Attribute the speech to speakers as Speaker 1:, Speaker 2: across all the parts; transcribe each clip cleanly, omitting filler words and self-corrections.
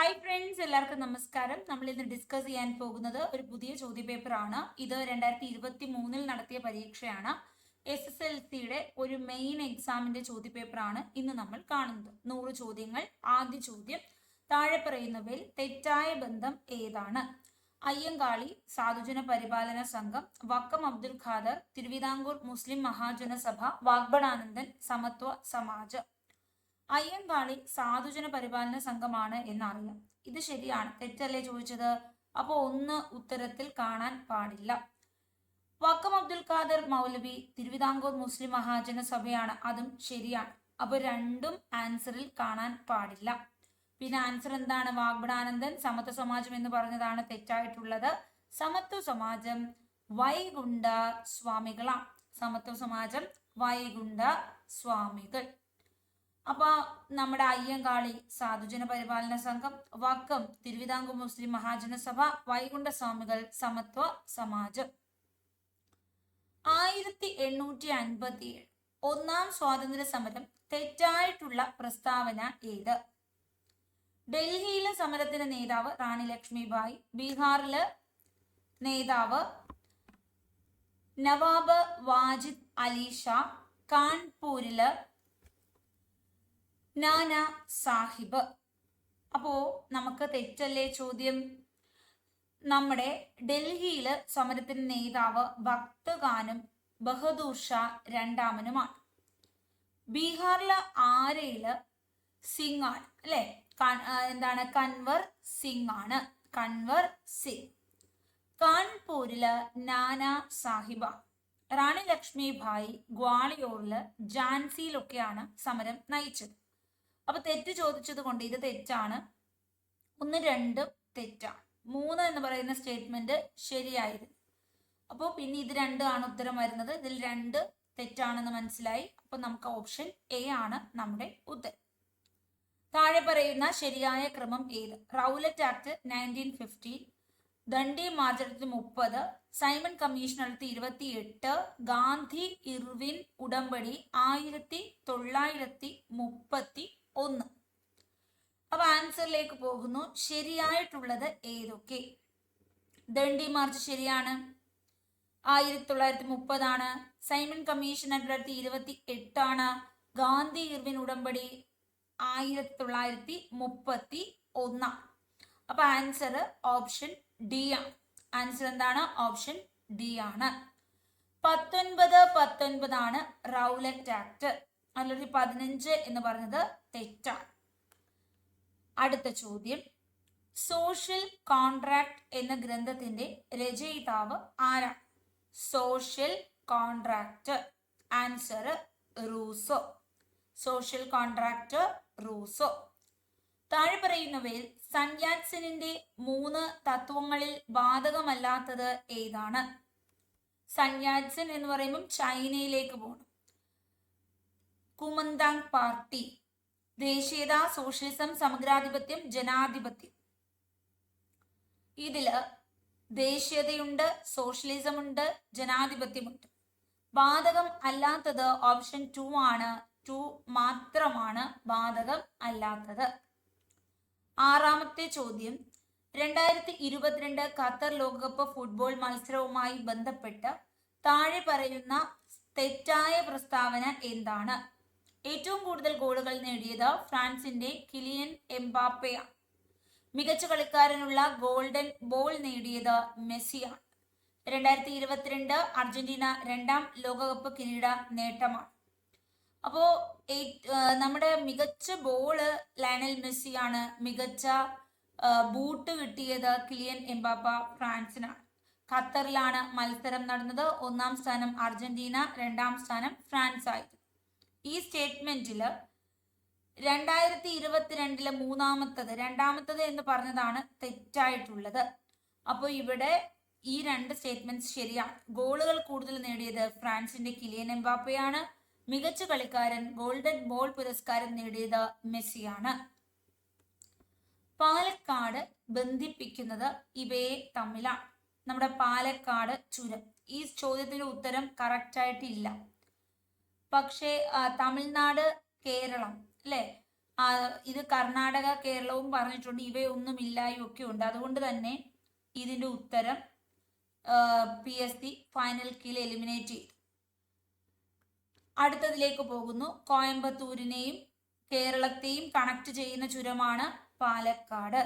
Speaker 1: Hi friends, എല്ലാവർക്കും നമസ്കാരം. നമ്മൾ ഇന്ന് ഡിസ്കസ് ചെയ്യാൻ പോകുന്നത് ഒരു പുതിയ ചോദ്യപേപ്പറാണ്. ഇത് 2023 നടത്തിയ പരീക്ഷയാണ്. SSLCയുടെ ഒരു മെയിൻ എക്സാമിന്റെ ചോദ്യപേപ്പറാണ് ഇന്ന് നമ്മൾ കാണുന്നത്. 100 ചോദ്യങ്ങൾ. ആദ്യ ചോദ്യം, താഴെ പറയുന്നവയിൽ തെറ്റായ ബന്ധം ഏതാണ്? അയ്യങ്കാളി സാധുജന പരിപാലന സംഘം, വക്കം അബ്ദുൽ ഖാദർ, തിരുവിതാംകൂർ മുസ്ലിം മഹാജനസഭ, വാഗ്ബടാനന്ദൻ, സമത്വ സമാജ്. അയ്യങ്കാളി സാധുജന പരിപാലന സംഘമാണ് എന്നറിയാം. ഇത് ശരിയാണ്. തെറ്റല്ലേ ചോദിച്ചത്? അപ്പോൾ ഒന്ന് ഉത്തരത്തിൽ കാണാൻ പാടില്ല. വക്കം അബ്ദുൽ ഖാദർ മൗലവി തിരുവിതാംകൂർ മുസ്ലിം മഹാജന സഭയാണ്, അതും ശരിയാണ്. അപ്പൊ രണ്ടും ആൻസറിൽ കാണാൻ പാടില്ല. പിന്നെ ആൻസർ എന്താണ്? വാഗ്ബടാനന്ദൻ സമത്വ സമാജം എന്ന് പറഞ്ഞതാണ് തെറ്റായിട്ടുള്ളത്. സമത്വ സമാജം വൈകുണ്ഠ സ്വാമികളാണ്. സമത്വ സമാജം വൈകുണ്ഠ സ്വാമികൾ. അപ്പൊ നമ്മുടെ അയ്യങ്കാളി സാധുജന പരിപാലന സംഘം, വക്കം തിരുവിതാംകൂർ മുസ്ലിം മഹാജനസഭ, വൈകുണ്ഠ സ്വാമികൾ സമത്വ സമാജം. 1857 ഒന്നാം സ്വാതന്ത്ര്യ സമരം തെറ്റായിട്ടുള്ള പ്രസ്താവന ഏത്? ഡൽഹിയിലെ സമരത്തിന്റെ നേതാവ് റാണി ലക്ഷ്മിബായി, ബീഹാറിലെ നേതാവ് നവാബ് വാജിദ് അലി ഷാ, കാൺപൂരില് നാനാ സാഹിബ്. അപ്പോ നമുക്ക് തെറ്റല്ലേ ചോദ്യം? നമ്മുടെ ഡൽഹിയില് സമരത്തിന്റെ നേതാവ് ഭക്ത് ഖാനും ബഹദൂർ ഷാ രണ്ടാമനുമാണ്. ബീഹാറിലെ ആരയില് സിംഗ് ആണ്, അല്ലെ? എന്താണ്? കൻവർ സിംഗ് ആണ്. കൻവർ സിംഗ്. കാൺപൂരില് നാനാ സാഹിബ. റാണി ലക്ഷ്മിഭായി ഗ്വാളിയോറില് ഝാൻസിയിലൊക്കെയാണ് സമരം നയിച്ചത്. അപ്പൊ തെറ്റ് ചോദിച്ചത് കൊണ്ട് ഇത് തെറ്റാണ്. 1, 2 തെറ്റാണ്. 3 എന്ന് പറയുന്ന സ്റ്റേറ്റ്മെന്റ് ശരിയായിരുന്നു. അപ്പോൾ പിന്നെ ഇത് 2 ആണ് ഉത്തരം വരുന്നത്. ഇതിൽ 2 തെറ്റാണെന്ന് മനസ്സിലായി. അപ്പൊ നമുക്ക് ഓപ്ഷൻ എ ആണ് നമ്മുടെ ഉത്തരം. താഴെ പറയുന്ന ശരിയായ ക്രമം ഏത്? Rowlatt act 1950, Dandi March 1930, Simon commission 28, Gandhi Irwin ഉടമ്പടി 1931. അപ്പൊ ആൻസറിലേക്ക് പോകുന്നു. ശരിയായിട്ടുള്ളത് ഏതൊക്കെ? ദണ്ഡി മാർച്ച് ശരിയാണ്, 1930 ആണ്. സൈമൺ കമ്മീഷൻ 1928 ആണ്. ഗാന്ധി ഇർവിൻ ഉടമ്പടി 1931. അപ്പൊ ആൻസർ ഓപ്ഷൻ ഡി ആണ്. ആൻസർ എന്താണ്? ഓപ്ഷൻ ഡി ആണ്. 1919 ആണ് റൗലറ്റ് ആക്ട്. അല്ലെങ്കിൽ 15 എന്ന് പറഞ്ഞത് തെറ്റാണ്. അടുത്ത ചോദ്യം, സോഷ്യൽ കോൺട്രാക്ട് എന്ന ഗ്രന്ഥത്തിന്റെ രചയിതാവ് ആരാണ്? Social contract. Answer Rousseau. Social contract Rousseau. താഴെ പറയുന്നവയിൽ സൺയാറ്റ്സെനിന്റെ 3 തത്വങ്ങളിൽ ബാധകമല്ലാത്തത് ഏതാണ്? സൺയാറ്റ്സെൻ എന്ന് പറയുമ്പോൾ ചൈനയിലേക്ക് പോകണം. കുമന്താങ് പാർട്ടി, ദേശീയത, സോഷ്യലിസം, സമഗ്രാധിപത്യം, ജനാധിപത്യം. ഇതില് ദേശീയതയുണ്ട്, സോഷ്യലിസം ഉണ്ട്, ജനാധിപത്യമുണ്ട്. ബാധകം അല്ലാത്തത് ഓപ്ഷൻ 2 ആണ്. 2 മാത്രമാണ് ബാധകം അല്ലാത്തത്. 6ാമത്തെ ചോദ്യം, 2022 ഖത്തർ ലോകകപ്പ് ഫുട്ബോൾ മത്സരവുമായി ബന്ധപ്പെട്ട് താഴെ പറയുന്ന തെറ്റായ പ്രസ്താവന എന്താണ്? ഏറ്റവും കൂടുതൽ ഗോളുകൾ നേടിയത് ഫ്രാൻസിന്റെ കിലിയൻ എംബാപ്പയാണ്. മികച്ച കളിക്കാരനുള്ള ഗോൾഡൻ ബോൾ നേടിയത് മെസ്സിയാണ്. 2022 അർജന്റീന 2ാം ലോകകപ്പ് കിരീട നേട്ടമാണ്. അപ്പോ നമ്മുടെ മികച്ച ബോള് ലയണൽ മെസ്സിയാണ്. മികച്ച ബൂട്ട് കിട്ടിയത് കിലിയൻ എംബാപ്പ ഫ്രാൻസിനാണ്. ഖത്തറിലാണ് മത്സരം നടന്നത്. 1ാം സ്ഥാനം അർജന്റീന, 2ാം സ്ഥാനം ഫ്രാൻസ് ആയിരുന്നു. ഈ സ്റ്റേറ്റ്മെന്റില് 2022 രണ്ടാമത്തത് എന്ന് പറഞ്ഞതാണ് തെറ്റായിട്ടുള്ളത്. അപ്പോൾ ഇവിടെ ഈ 2 സ്റ്റേറ്റ്മെന്റ്സ് ശരിയാണ്. ഗോളുകൾ കൂടുതൽ നേടിയത് ഫ്രാൻസിന്റെ കിലിയൻ എംബാപ്പയാണ്. മികച്ച കളിക്കാരൻ ഗോൾഡൻ ബോൾ പുരസ്കാരം നേടിയത് മെസ്സിയാണ്. പാലക്കാട് ബന്ധിപ്പിക്കുന്നത് ഇവയെ തമ്മിലാണ്. നമ്മുടെ പാലക്കാട് ചുരം. ഈ ചോദ്യത്തിന്റെ ഉത്തരം കറക്റ്റ് ആയിട്ടില്ല. പക്ഷേ തമിഴ്നാട്, കേരളം, അല്ലെ? ഇത് കർണാടക കേരളവും പറഞ്ഞിട്ടുണ്ട്, ഇവയൊന്നും ഇല്ലായും ഒക്കെ ഉണ്ട്. അതുകൊണ്ട് തന്നെ ഇതിന്റെ ഉത്തരം PSC ഫൈനൽ കീയിൽ എലിമിനേറ്റ് ചെയ്തു. അടുത്തതിലേക്ക് പോകുന്നു. കോയമ്പത്തൂരിനെയും കേരളത്തെയും കണക്ട് ചെയ്യുന്ന ചുരമാണ് പാലക്കാട്.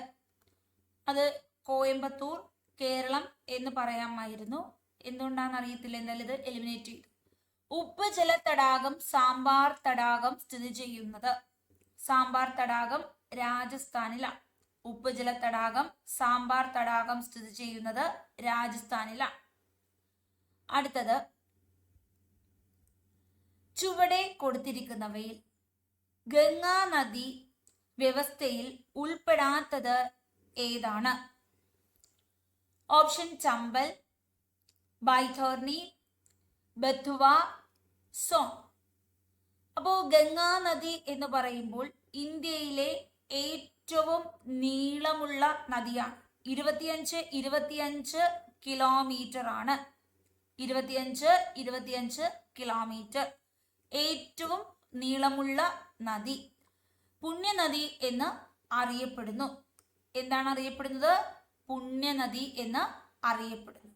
Speaker 1: അത് കോയമ്പത്തൂർ കേരളം എന്ന് പറയാമായിരുന്നു, എന്തുകൊണ്ടാണെന്ന് അറിയത്തില്ല, എന്തായാലും ഇത് എലിമിനേറ്റ് ചെയ്തു. ഉപ്പുജല തടാകം സാമ്പാർ തടാകം സ്ഥിതി ചെയ്യുന്നത്. സാമ്പാർ തടാകം രാജസ്ഥാനിലാണ്. ഉപ്പുജല തടാകം സാമ്പാർ തടാകം സ്ഥിതി ചെയ്യുന്നത് രാജസ്ഥാനിലാണ്. അടുത്തത്, ചുവടെ കൊടുത്തിരിക്കുന്നവയിൽ ഗംഗാ നദി വ്യവസ്ഥയിൽ ഉൾപ്പെടാത്തത് ഏതാണ്? ഓപ്ഷൻ ചമ്പൽ, ബൈഥോർണി, ബത്വ, സോൺ. അപ്പോൾ ഗംഗാ നദി എന്ന് പറയുമ്പോൾ ഇന്ത്യയിലെ ഏറ്റവും നീളമുള്ള നദിയാണ്. 25 കിലോമീറ്റർ ആണ്. 25 കിലോമീറ്റർ ഏറ്റവും നീളമുള്ള നദി. പുണ്യനദി എന്ന് അറിയപ്പെടുന്നു. എന്താണ് അറിയപ്പെടുന്നത്? പുണ്യനദി എന്ന് അറിയപ്പെടുന്നു.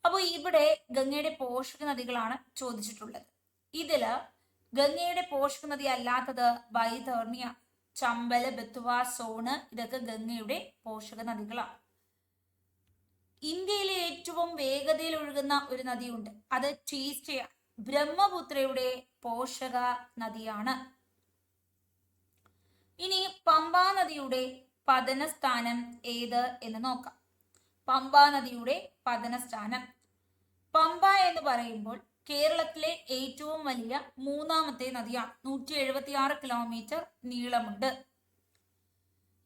Speaker 1: അപ്പോൾ ഇവിടെ ഗംഗയുടെ പോഷക നദികളാണ് ചോദിച്ചിട്ടുള്ളത്. ഇതില് ഗംഗയുടെ പോഷക നദി അല്ലാത്തത് ബൈതർണിയ, ചമ്പല്, ബത്വ, സോണ് ഇതൊക്കെ ഗംഗയുടെ പോഷക നദികളാണ്. ഇന്ത്യയിലെ ഏറ്റവും വേഗതയിൽ ഒഴുകുന്ന ഒരു നദിയുണ്ട്, അത് ടീസ്റ്റയാണ്. ബ്രഹ്മപുത്രയുടെ പോഷക നദിയാണ്. ഇനി പമ്പാ നദിയുടെ പതനസ്ഥാനം ഏത് എന്ന് നോക്കാം. പമ്പാ നദിയുടെ പതനസ്ഥാനം, പമ്പ എന്ന് പറയുമ്പോൾ കേരളത്തിലെ ഏറ്റവും വലിയ മൂന്നാമത്തെ നദിയാണ്. 176 കിലോമീറ്റർ നീളമുണ്ട്.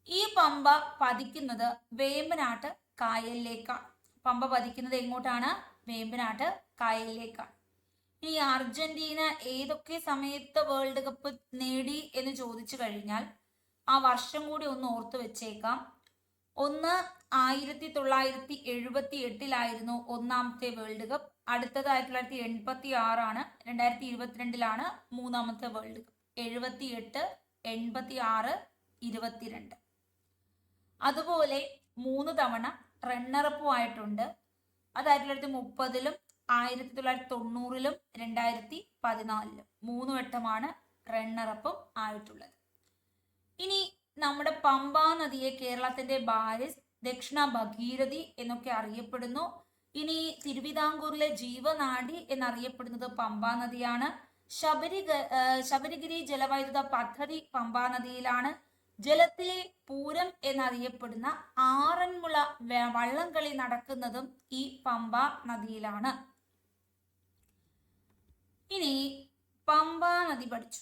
Speaker 1: ഈ പമ്പ പതിക്കുന്നത് വേമ്പനാട്ട് കായലിലേക്കാണ്. പമ്പ പതിക്കുന്നത് എങ്ങോട്ടാണ്? വേമ്പനാട്ട് കായലിലേക്കാണ്. ഇനി അർജന്റീന ഏതൊക്കെ സമയത്ത് വേൾഡ് കപ്പ് നേടി എന്ന് ചോദിച്ചു കഴിഞ്ഞാൽ ആ വർഷം കൂടി ഒന്ന് ഓർത്തു വെച്ചേക്കാം. ഒന്ന് 1978 ഒന്നാമത്തെ വേൾഡ് കപ്പ്. അടുത്തത് 1986 ആണ്. 2022 മൂന്നാമത്തെ വേൾഡ് കപ്പ്. 78, 86, 22. അതുപോലെ 3 തവണ റണ്ണറപ്പും ആയിട്ടുണ്ട്. അത് 1930, 1990, 2014 3 വട്ടമാണ് റണ്ണറപ്പും ആയിട്ടുള്ളത്. ഇനി നമ്മുടെ പമ്പാ നദിയെ കേരളത്തിന്റെ ബാരിസ്, ദക്ഷിണ ഭഗീരഥി എന്നൊക്കെ അറിയപ്പെടുന്നു. ഇനി തിരുവിതാംകൂറിലെ ജീവനാഡി എന്നറിയപ്പെടുന്നത് പമ്പാ നദിയാണ്. ശബരിഗിരി ജലവൈദ്യുത പദ്ധതി പമ്പാ നദിയിലാണ്. ജലത്തിലെ പൂരം എന്നറിയപ്പെടുന്ന ആറന്മുള വള്ളംകളി നടക്കുന്നതും ഈ പമ്പാ നദിയിലാണ്. ഇനി പമ്പാ നദി പഠിച്ചു.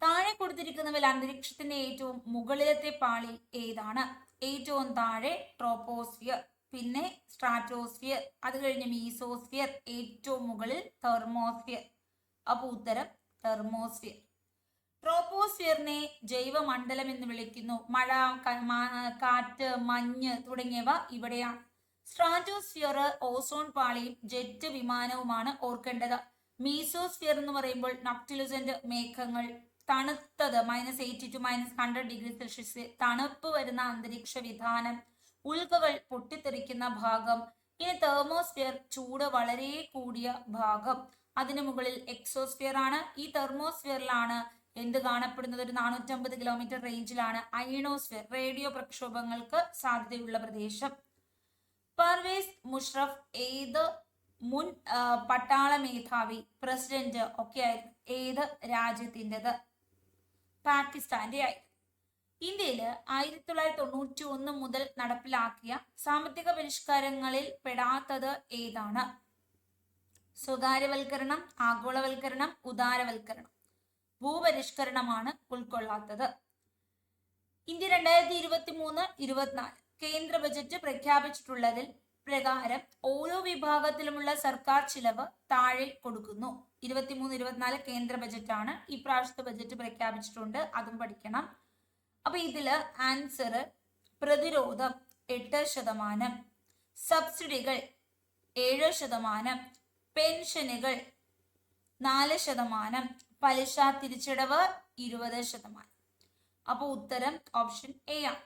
Speaker 1: താഴെ കൊടുത്തിരിക്കുന്നവയിൽ അന്തരീക്ഷത്തിന്റെ ഏറ്റവും മുകളിലത്തെ പാളി ഏതാണ്? ഏറ്റവും താഴെ ട്രോപ്പോസ്ഫിയർ, പിന്നെ സ്ട്രാറ്റോസ്ഫിയർ, അത് കഴിഞ്ഞ് മീസോസ്ഫിയർ, ഏറ്റവും മുകളിൽ തെർമോസ്ഫിയർ. അപ്പോൾ ഉത്തരം തെർമോസ്ഫിയർ. ട്രോപ്പോസ്ഫിയറിനെ ജൈവമണ്ഡലം എന്ന് വിളിക്കുന്നു. മഴ, കാറ്റ്, മഞ്ഞ് തുടങ്ങിയവ ഇവിടെയാണ്. സ്ട്രാറ്റോസ്ഫിയർ ഓസോൺ പാളിയും ജെറ്റ് വിമാനവുമാണ് ഓർക്കേണ്ടത്. മീസോസ്ഫിയർ എന്ന് പറയുമ്പോൾ നക്ടിലുസന്റ് മേഘങ്ങൾ, തണുത്തത് -80 to -100°C തണുപ്പ് വരുന്ന അന്തരീക്ഷ വിധാനം, ഉൽക്കകൾ പൊട്ടിത്തെറിക്കുന്ന ഭാഗം. ഇനി തെർമോസ്ഫിയർ ചൂട് വളരെ കൂടിയ ഭാഗം. അതിനു മുകളിൽ എക്സോസ്ഫിയർ ആണ്. ഈ തെർമോസ്ഫിയറിലാണ് എന്ത് കാണപ്പെടുന്നത്? ഒരു 450 കിലോമീറ്റർ റേഞ്ചിലാണ് അയണോസ്ഫിയർ, റേഡിയോ പ്രക്ഷോഭങ്ങൾക്ക് സാധ്യതയുള്ള പ്രദേശം. പർവേസ് മുഷറഫ് ഏത് മുൻ പട്ടാള മേധാവി, പ്രസിഡന്റ് ഒക്കെ ആയിരുന്നു? ഏത് രാജ്യത്തിൻ്റെത്? പാകിസ്ഥാന്റെ ആയിരുന്നു. ഇന്ത്യയിൽ 1991 മുതൽ നടപ്പിലാക്കിയ സാമ്പത്തിക പരിഷ്കാരങ്ങളിൽ പെടാത്തത് ഏതാണ്? സ്വകാര്യവൽക്കരണം, ആഗോളവൽക്കരണം, ഉദാരവൽക്കരണം. ഭൂപരിഷ്കരണമാണ് ഉൾക്കൊള്ളാത്തത്. ഇന്ത്യ 2023-24 കേന്ദ്ര ബജറ്റ് പ്രഖ്യാപിച്ചിട്ടുള്ളതിൽ പ്രകാരം ഓരോ വിഭാഗത്തിലുമുള്ള സർക്കാർ ചിലവ് താഴെ കൊടുക്കുന്നു. 23-24 കേന്ദ്ര ബജറ്റാണ്. ഈ പ്രാവശ്യത്തെ ബജറ്റ് പ്രഖ്യാപിച്ചിട്ടുണ്ട്, അതും പഠിക്കണം. അപ്പൊ ഇതില് ആൻസർ പ്രതിരോധം 8%, സബ്സിഡികൾ 7%, പെൻഷനുകൾ 4%, പലിശ തിരിച്ചടവ് 20%. അപ്പോൾ ഉത്തരം ഓപ്ഷൻ എ ആണ്.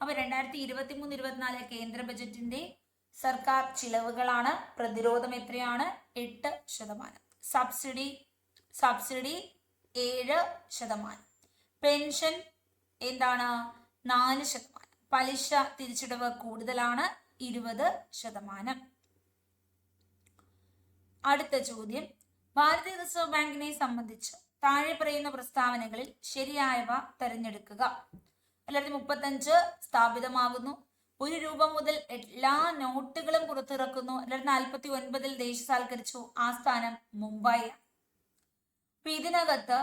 Speaker 1: അപ്പൊ 2023-24 കേന്ദ്ര ബജറ്റിന്റെ സർക്കാർ ചിലവുകളാണ്. പ്രതിരോധം എത്രയാണ്? 8%. സബ്സിഡി 7%. പെൻഷൻ എന്താണ്? 4%. പലിശ തിരിച്ചടവ് കൂടുതലാണ്, 20%. അടുത്ത ചോദ്യം, ഭാരതീയ റിസർവ് ബാങ്കിനെ സംബന്ധിച്ച് താഴെ പറയുന്ന പ്രസ്താവനകളിൽ ശരിയായവ തെരഞ്ഞെടുക്കുക. 2035 സ്ഥാപിതമാകുന്നു. 1 രൂപ മുതൽ എല്ലാ നോട്ടുകളും പുറത്തിറക്കുന്നു. 2049 ദേശസാൽക്കരിച്ചു. ആസ്ഥാനം മുംബൈ. അപ്പൊ ഇതിനകത്ത്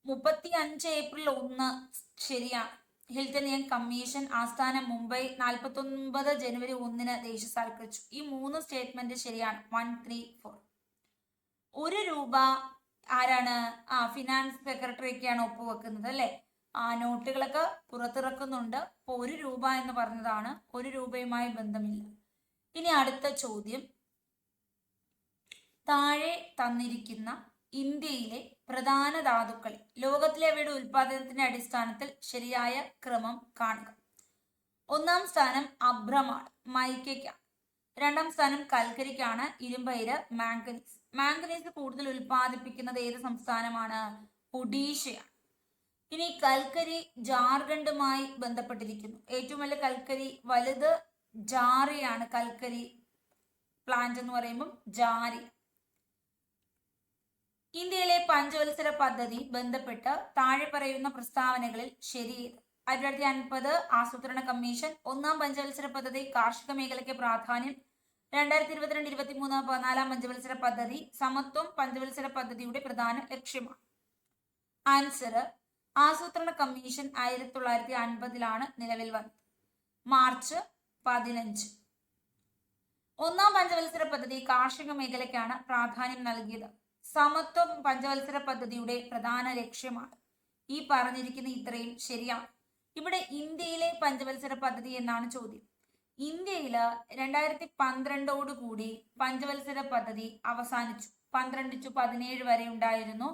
Speaker 1: 35 ഏപ്രിൽ 1 ശരിയാണ്. ഹിൽട്ടൺ യങ് കമ്മീഷൻ ആസ്ഥാനം മുംബൈ. 49 ജനുവരി 1 ദേശസാൽക്കരിച്ചു. ഈ 3 സ്റ്റേറ്റ്മെന്റ് ശരിയാണ്. 1, 3, 4. 1 രൂപ ആരാണ്? ഫിനാൻസ് സെക്രട്ടറിയൊക്കെയാണ് ഒപ്പുവെക്കുന്നത് അല്ലെ. നോട്ടുകളൊക്കെ പുറത്തിറക്കുന്നുണ്ട്. അപ്പോൾ 1 രൂപ എന്ന് പറഞ്ഞതാണ്. 1 രൂപയുമായി ബന്ധമില്ല. ഇനി അടുത്ത ചോദ്യം, താഴെ തന്നിരിക്കുന്ന ഇന്ത്യയിലെ പ്രധാന ധാതുക്കളിൽ ലോകത്തിലെ അവയുടെ ഉൽപാദനത്തിന്റെ അടിസ്ഥാനത്തിൽ ശരിയായ ക്രമം കാണുക. 1-ാം സ്ഥാനം അഭ്രമാണ്, മൈക്കയ്ക്കാണ്. 2-ാം സ്ഥാനം കൽക്കരിക്കാണ്, ഇരുമ്പയിര്, മാംഗനീസ്. മാംഗനീസ് കൂടുതൽ ഉൽപ്പാദിപ്പിക്കുന്നത് ഏത് സംസ്ഥാനമാണ്? ഒഡീഷയാണ്. ഇനി കൽക്കരി ജാർഖണ്ഡുമായി ബന്ധപ്പെട്ടിരിക്കുന്നു. ഏറ്റവും വലിയ കൽക്കരി വലുത് ജാറിയാണ്. കൽക്കരി പ്ലാന്റ് എന്ന് പറയുമ്പോൾ ജാരി. ഇന്ത്യയിലെ പഞ്ചവത്സര പദ്ധതി ബന്ധപ്പെട്ട് താഴെ പറയുന്ന പ്രസ്താവനകളിൽ ശരിയേത്? 1950 ആസൂത്രണ കമ്മീഷൻ. 1-ാം പഞ്ചവത്സര പദ്ധതി കാർഷിക മേഖലയ്ക്ക് പ്രാധാന്യം. 2022-23 14-ാം പഞ്ചവത്സര പദ്ധതി സമത്വം പഞ്ചവത്സര പദ്ധതിയുടെ പ്രധാന ലക്ഷ്യമാണ്. ആൻസർ, ആസൂത്രണ കമ്മീഷൻ 1950 നിലവിൽ വന്നത്. മാർച്ച് 15. 1-ാം പഞ്ചവത്സര പദ്ധതി കാർഷിക മേഖലയ്ക്കാണ് പ്രാധാന്യം നൽകിയത്. സമത്വം പഞ്ചവത്സര പദ്ധതിയുടെ പ്രധാന ലക്ഷ്യമാണ്. ഈ പറഞ്ഞിരിക്കുന്ന ഇത്രയും ശരിയാണ്. ഇവിടെ ഇന്ത്യയിലെ പഞ്ചവത്സര പദ്ധതി എന്നാണ് ചോദ്യം. ഇന്ത്യയില് 2012 കൂടി പഞ്ചവത്സര പദ്ധതി അവസാനിച്ചു. 12-17 വരെ ഉണ്ടായിരുന്നു.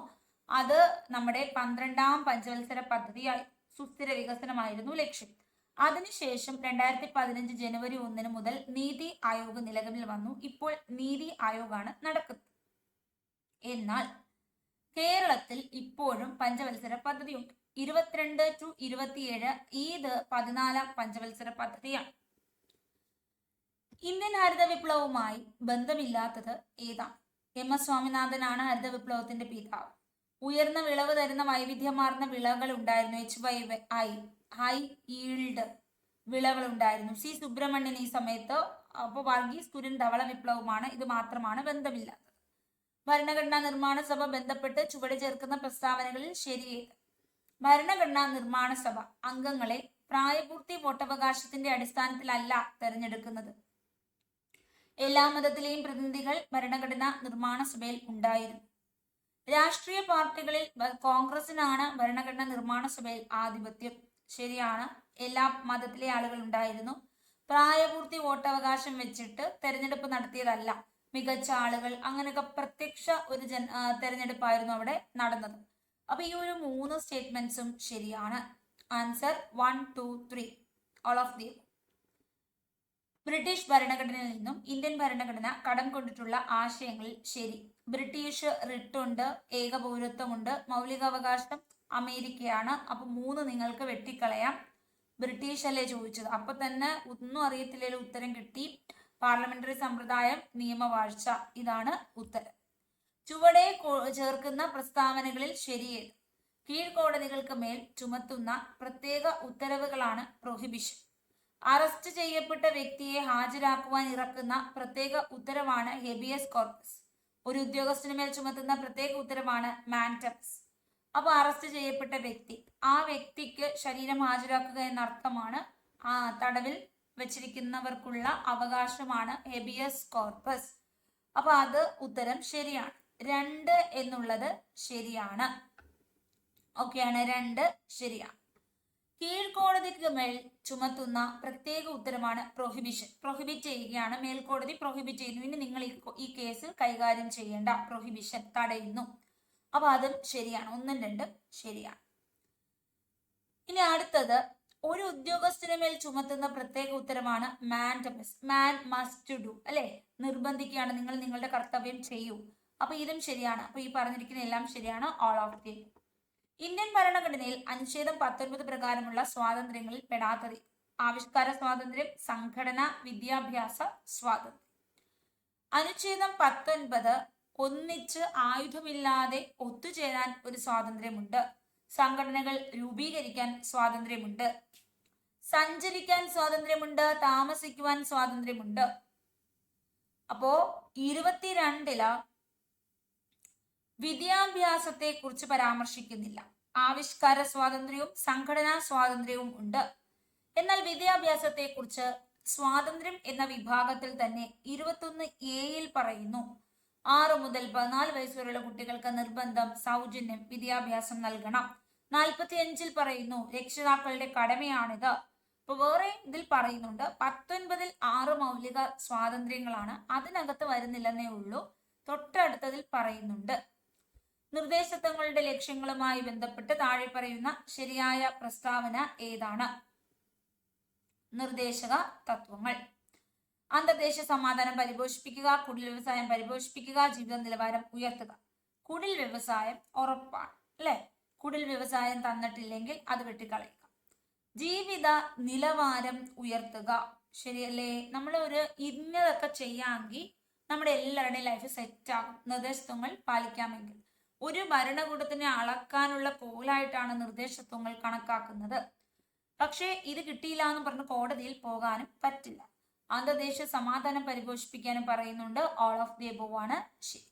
Speaker 1: അത് നമ്മുടെ 12-ാം പഞ്ചവത്സര പദ്ധതിയായി. സുസ്ഥിര വികസനമായിരുന്നു ലക്ഷ്യം. അതിനുശേഷം 2015 ജനുവരി 1 മുതൽ നീതി ആയോഗ് നിലവിൽ വന്നു. ഇപ്പോൾ നീതി ആയോഗാണ് നടക്കുന്നത്. എന്നാൽ കേരളത്തിൽ ഇപ്പോഴും പഞ്ചവത്സര പദ്ധതിയുണ്ട്. 22-27 ഇത് 14-ാം പഞ്ചവത്സര പദ്ധതിയാണ്. ഇന്ത്യൻ ഹരിത വിപ്ലവവുമായി ബന്ധമില്ലാത്തത് ഏതാണ്? എം.എസ്. സ്വാമിനാഥനാണ് ഹരിത വിപ്ലവത്തിന്റെ പിതാവ്. ഉയർന്ന വിളവ് തരുന്ന വൈവിധ്യമാർന്ന വിളകൾ ഉണ്ടായിരുന്നു. HYI ഹൈ ഈൽഡ് വിളകൾ ഉണ്ടായിരുന്നു. സി സുബ്രഹ്മണ്യൻ ഈ സമയത്ത്. അപ്പോൾ വർഗീസ് കുര്യൻ ധവള വിപ്ലവമാണ്. ഇത് മാത്രമാണ് ബന്ധമില്ലാത്തത്. ഭരണഘടനാ നിർമ്മാണ സഭ ബന്ധപ്പെട്ട് ചുവടെ ചേർക്കുന്ന പ്രസ്താവനകളിൽ ശരിയേത്? ഭരണഘടനാ നിർമ്മാണ സഭ അംഗങ്ങളെ പ്രായപൂർത്തി വോട്ടവകാശത്തിന്റെ അടിസ്ഥാനത്തിലല്ല തെരഞ്ഞെടുക്കുന്നത്. എല്ലാ മതത്തിലെയും പ്രതിനിധികൾ ഭരണഘടനാ നിർമ്മാണ സഭയിൽ ഉണ്ടായിരുന്നു. രാഷ്ട്രീയ പാർട്ടികളിൽ കോൺഗ്രസിനാണ് ഭരണഘടനാ നിർമ്മാണ സഭയിൽ ആധിപത്യം. ശരിയാണ്. എല്ലാ മതത്തിലെ ആളുകൾ ഉണ്ടായിരുന്നു. പ്രായപൂർത്തി വോട്ടവകാശം വെച്ചിട്ട് തെരഞ്ഞെടുപ്പ് നടത്തിയതല്ല. മികച്ച ആളുകൾ അങ്ങനെയൊക്കെ പ്രത്യക്ഷ ഒരു തെരഞ്ഞെടുപ്പായിരുന്നു അവിടെ നടന്നത്. അപ്പൊ ഈ ഒരു 3 സ്റ്റേറ്റ്മെന്റ്സും ശരിയാണ്. Answer 1, 2, 3 all of the. British ഭരണഘടനയിൽ നിന്നും ഇന്ത്യൻ ഭരണഘടന കടം കൊണ്ടിട്ടുള്ള ആശയങ്ങളിൽ ശരി. ബ്രിട്ടീഷ് റിട്ടുണ്ട്, ഏകപൗരത്വമുണ്ട്, മൗലികാവകാശം അമേരിക്കയാണ്. അപ്പൊ 3 നിങ്ങൾക്ക് വെട്ടിക്കളയാം. ബ്രിട്ടീഷ് അല്ലേ ചോദിച്ചത്, അപ്പൊ തന്നെ ഒന്നും അറിയത്തില്ലല്ലോ ഉത്തരം കിട്ടി. പാർലമെന്ററി സമ്പ്രദായം, നിയമവാഴ്ച, ഇതാണ് ഉത്തരം. ചുവടെ ചേർക്കുന്ന പ്രസ്താവനകളിൽ ശരിയേത്? കീഴ്ക്കോടതികൾക്ക് മേൽ ചുമത്തുന്ന പ്രത്യേക ഉത്തരവുകളാണ് പ്രൊഹിബിഷൻ. അറസ്റ്റ് ചെയ്യപ്പെട്ട വ്യക്തിയെ ഹാജരാക്കുവാൻ ഇറക്കുന്ന പ്രത്യേക ഉത്തരവാണ് ഹെബിയസ് കോർപ്പസ്. ഒരു ഉദ്യോഗസ്ഥന് മേൽ ചുമത്തുന്ന പ്രത്യേക ഉത്തരവാണ് മാൻഡംസ്. അപ്പൊ അറസ്റ്റ് ചെയ്യപ്പെട്ട വ്യക്തി, ആ വ്യക്തിക്ക് ശരീരം ഹാജരാക്കുക എന്നർത്ഥമാണ്. തടവിൽ വെച്ചിരിക്കുന്നവർക്കുള്ള അവകാശമാണ് ഹെബിയസ് കോർപ്പസ്. അപ്പൊ അത് ഉത്തരം ശരിയാണ്. 2 എന്നുള്ളത് ശരിയാണ്. ഓക്കെയാണ്, 2 ശരിയാണ്. കീഴ്ക്കോടതിക്ക് മേൽ ചുമത്തുന്ന പ്രത്യേക ഉത്തരമാണ് പ്രൊഹിബിഷൻ. പ്രൊഹിബിറ്റ് ചെയ്യുകയാണ്, മേൽക്കോടതി പ്രൊഹിബിറ്റ് ചെയ്യുന്നു. ഇനി നിങ്ങൾ ഈ കേസിൽ കൈകാര്യം ചെയ്യേണ്ട, പ്രൊഹിബിഷൻ തടയുന്നു. അപ്പൊ അതും ശരിയാണ്. 1, 2 ശരിയാണ്. ഇനി അടുത്തത്, ഒരു ഉദ്യോഗസ്ഥന് മേൽ ചുമത്തുന്ന പ്രത്യേക ഉത്തരവാണ് മാൻഡമസ്. മാൻ മസ്റ്റ് ഡു, അല്ലെ? നിർബന്ധിക്കുകയാണ്, നിങ്ങൾ നിങ്ങളുടെ കർത്തവ്യം ചെയ്യൂ. അപ്പൊ ഇതും ശരിയാണ്. അപ്പൊ ഈ പറഞ്ഞിരിക്കുന്ന എല്ലാം ശരിയാണ്, ഓൾ ഓഫ് ദി. ഇന്ത്യൻ ഭരണഘടനയിൽ അനുച്ഛേദം 19 പ്രകാരമുള്ള സ്വാതന്ത്ര്യങ്ങളിൽ പെടാത്തത്: ആവിഷ്കാര സ്വാതന്ത്ര്യം, സംഘടന, വിദ്യാഭ്യാസ സ്വാതന്ത്ര്യം. അനുച്ഛേദം 19 ഒന്നിച്ച് ആയുധമില്ലാതെ ഒത്തുചേരാൻ ഒരു സ്വാതന്ത്ര്യമുണ്ട്. സംഘടനകൾ രൂപീകരിക്കാൻ സ്വാതന്ത്ര്യമുണ്ട്. സഞ്ചരിക്കാൻ സ്വാതന്ത്ര്യമുണ്ട്. താമസിക്കുവാൻ സ്വാതന്ത്ര്യമുണ്ട്. അപ്പോ 22 വിദ്യാഭ്യാസത്തെ കുറിച്ച് പരാമർശിക്കുന്നില്ല. ആവിഷ്കാര സ്വാതന്ത്ര്യവും സംഘടനാ സ്വാതന്ത്ര്യവും ഉണ്ട്. എന്നാൽ വിദ്യാഭ്യാസത്തെ കുറിച്ച് സ്വാതന്ത്ര്യം എന്ന വിഭാഗത്തിൽ തന്നെ 21A പറയുന്നു, 6 മുതൽ 14 വയസ്സ് വരെയുള്ള കുട്ടികൾക്ക് നിർബന്ധം സൗജന്യം വിദ്യാഭ്യാസം നൽകണം. 45 പറയുന്നു രക്ഷിതാക്കളുടെ കടമയാണിത്. ഇപ്പൊ വേറെ ഇതിൽ പറയുന്നുണ്ട് 19 6 മൗലിക സ്വാതന്ത്ര്യങ്ങളാണ്, അതിനകത്ത് വരുന്നില്ലെന്നേ ഉള്ളൂ. തൊട്ടടുത്തതിൽ പറയുന്നുണ്ട്, നിർദ്ദേശതത്വങ്ങളുടെ ലക്ഷ്യങ്ങളുമായി ബന്ധപ്പെട്ട് താഴെ പറയുന്ന ശരിയായ പ്രസ്താവന ഏതാണ്? നിർദ്ദേശക തത്വങ്ങൾ: അന്തർദേശീയ സമാധാനം പരിപോഷിപ്പിക്കുക, കുടിൽ വ്യവസായം പരിപോഷിപ്പിക്കുക, ജീവിത നിലവാരം ഉയർത്തുക. കുടിൽ വ്യവസായം ഉറപ്പാണ്, അല്ലെ? കുടിൽ വ്യവസായം തന്നിട്ടില്ലെങ്കിൽ അത് വെട്ടിക്കളയുക. ജീവിത നിലവാരം ഉയർത്തുക, ശരിയല്ലേ? നമ്മൾ ഒരു ഇന്നതൊക്കെ ചെയ്യാമെങ്കിൽ നമ്മുടെ എല്ലാവരുടെയും ലൈഫ് സെറ്റ് ആകും, നിർദ്ദേശത്വങ്ങൾ പാലിക്കാമെങ്കിൽ. ഒരു ഭരണകൂടത്തിനെ അളക്കാനുള്ള കോലായിട്ടാണ് നിർദ്ദേശത്വങ്ങൾ കണക്കാക്കുന്നത്. പക്ഷേ ഇത് കിട്ടിയില്ല എന്ന് പറഞ്ഞ് കോടതിയിൽ പോകാനും പറ്റില്ല. അന്തർദേശീയ സമാധാനം പരിപോഷിപ്പിക്കാനും പറയുന്നുണ്ട്. ഓൾ ഓഫ് ദി എബോവ് ആണ് ശരി.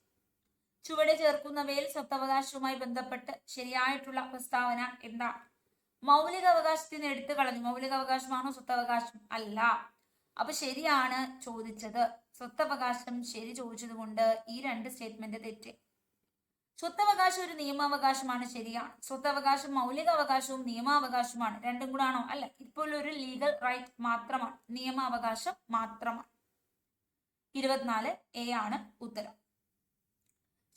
Speaker 1: ചുവടെ ചേർക്കുന്നവയിൽ സ്വത്തവകാശവുമായി ബന്ധപ്പെട്ട് ശരിയായിട്ടുള്ള പ്രസ്താവന എന്താണ്? മൗലിക അവകാശത്തിന് എടുത്തു കളഞ്ഞു. മൗലിക അവകാശമാണോ സ്വത്തവകാശം? അല്ല. അപ്പൊ ശരിയാണ് ചോദിച്ചത്. സ്വത്തവകാശം ശരി ചോദിച്ചത് കൊണ്ട് ഈ 2 സ്റ്റേറ്റ്മെന്റ് തെറ്റ്. സ്വത്തവകാശം ഒരു നിയമാവകാശമാണ്, ശരിയാണ്. സ്വത്തവകാശം മൗലിക അവകാശവും നിയമാവകാശവുമാണ്. രണ്ടും കൂടാണോ? അല്ല. ഇപ്പോൾ ഒരു ലീഗൽ റൈറ്റ് മാത്രമാണ്, നിയമാവകാശം മാത്രമാണ്. 24A ആണ് ഉത്തരം.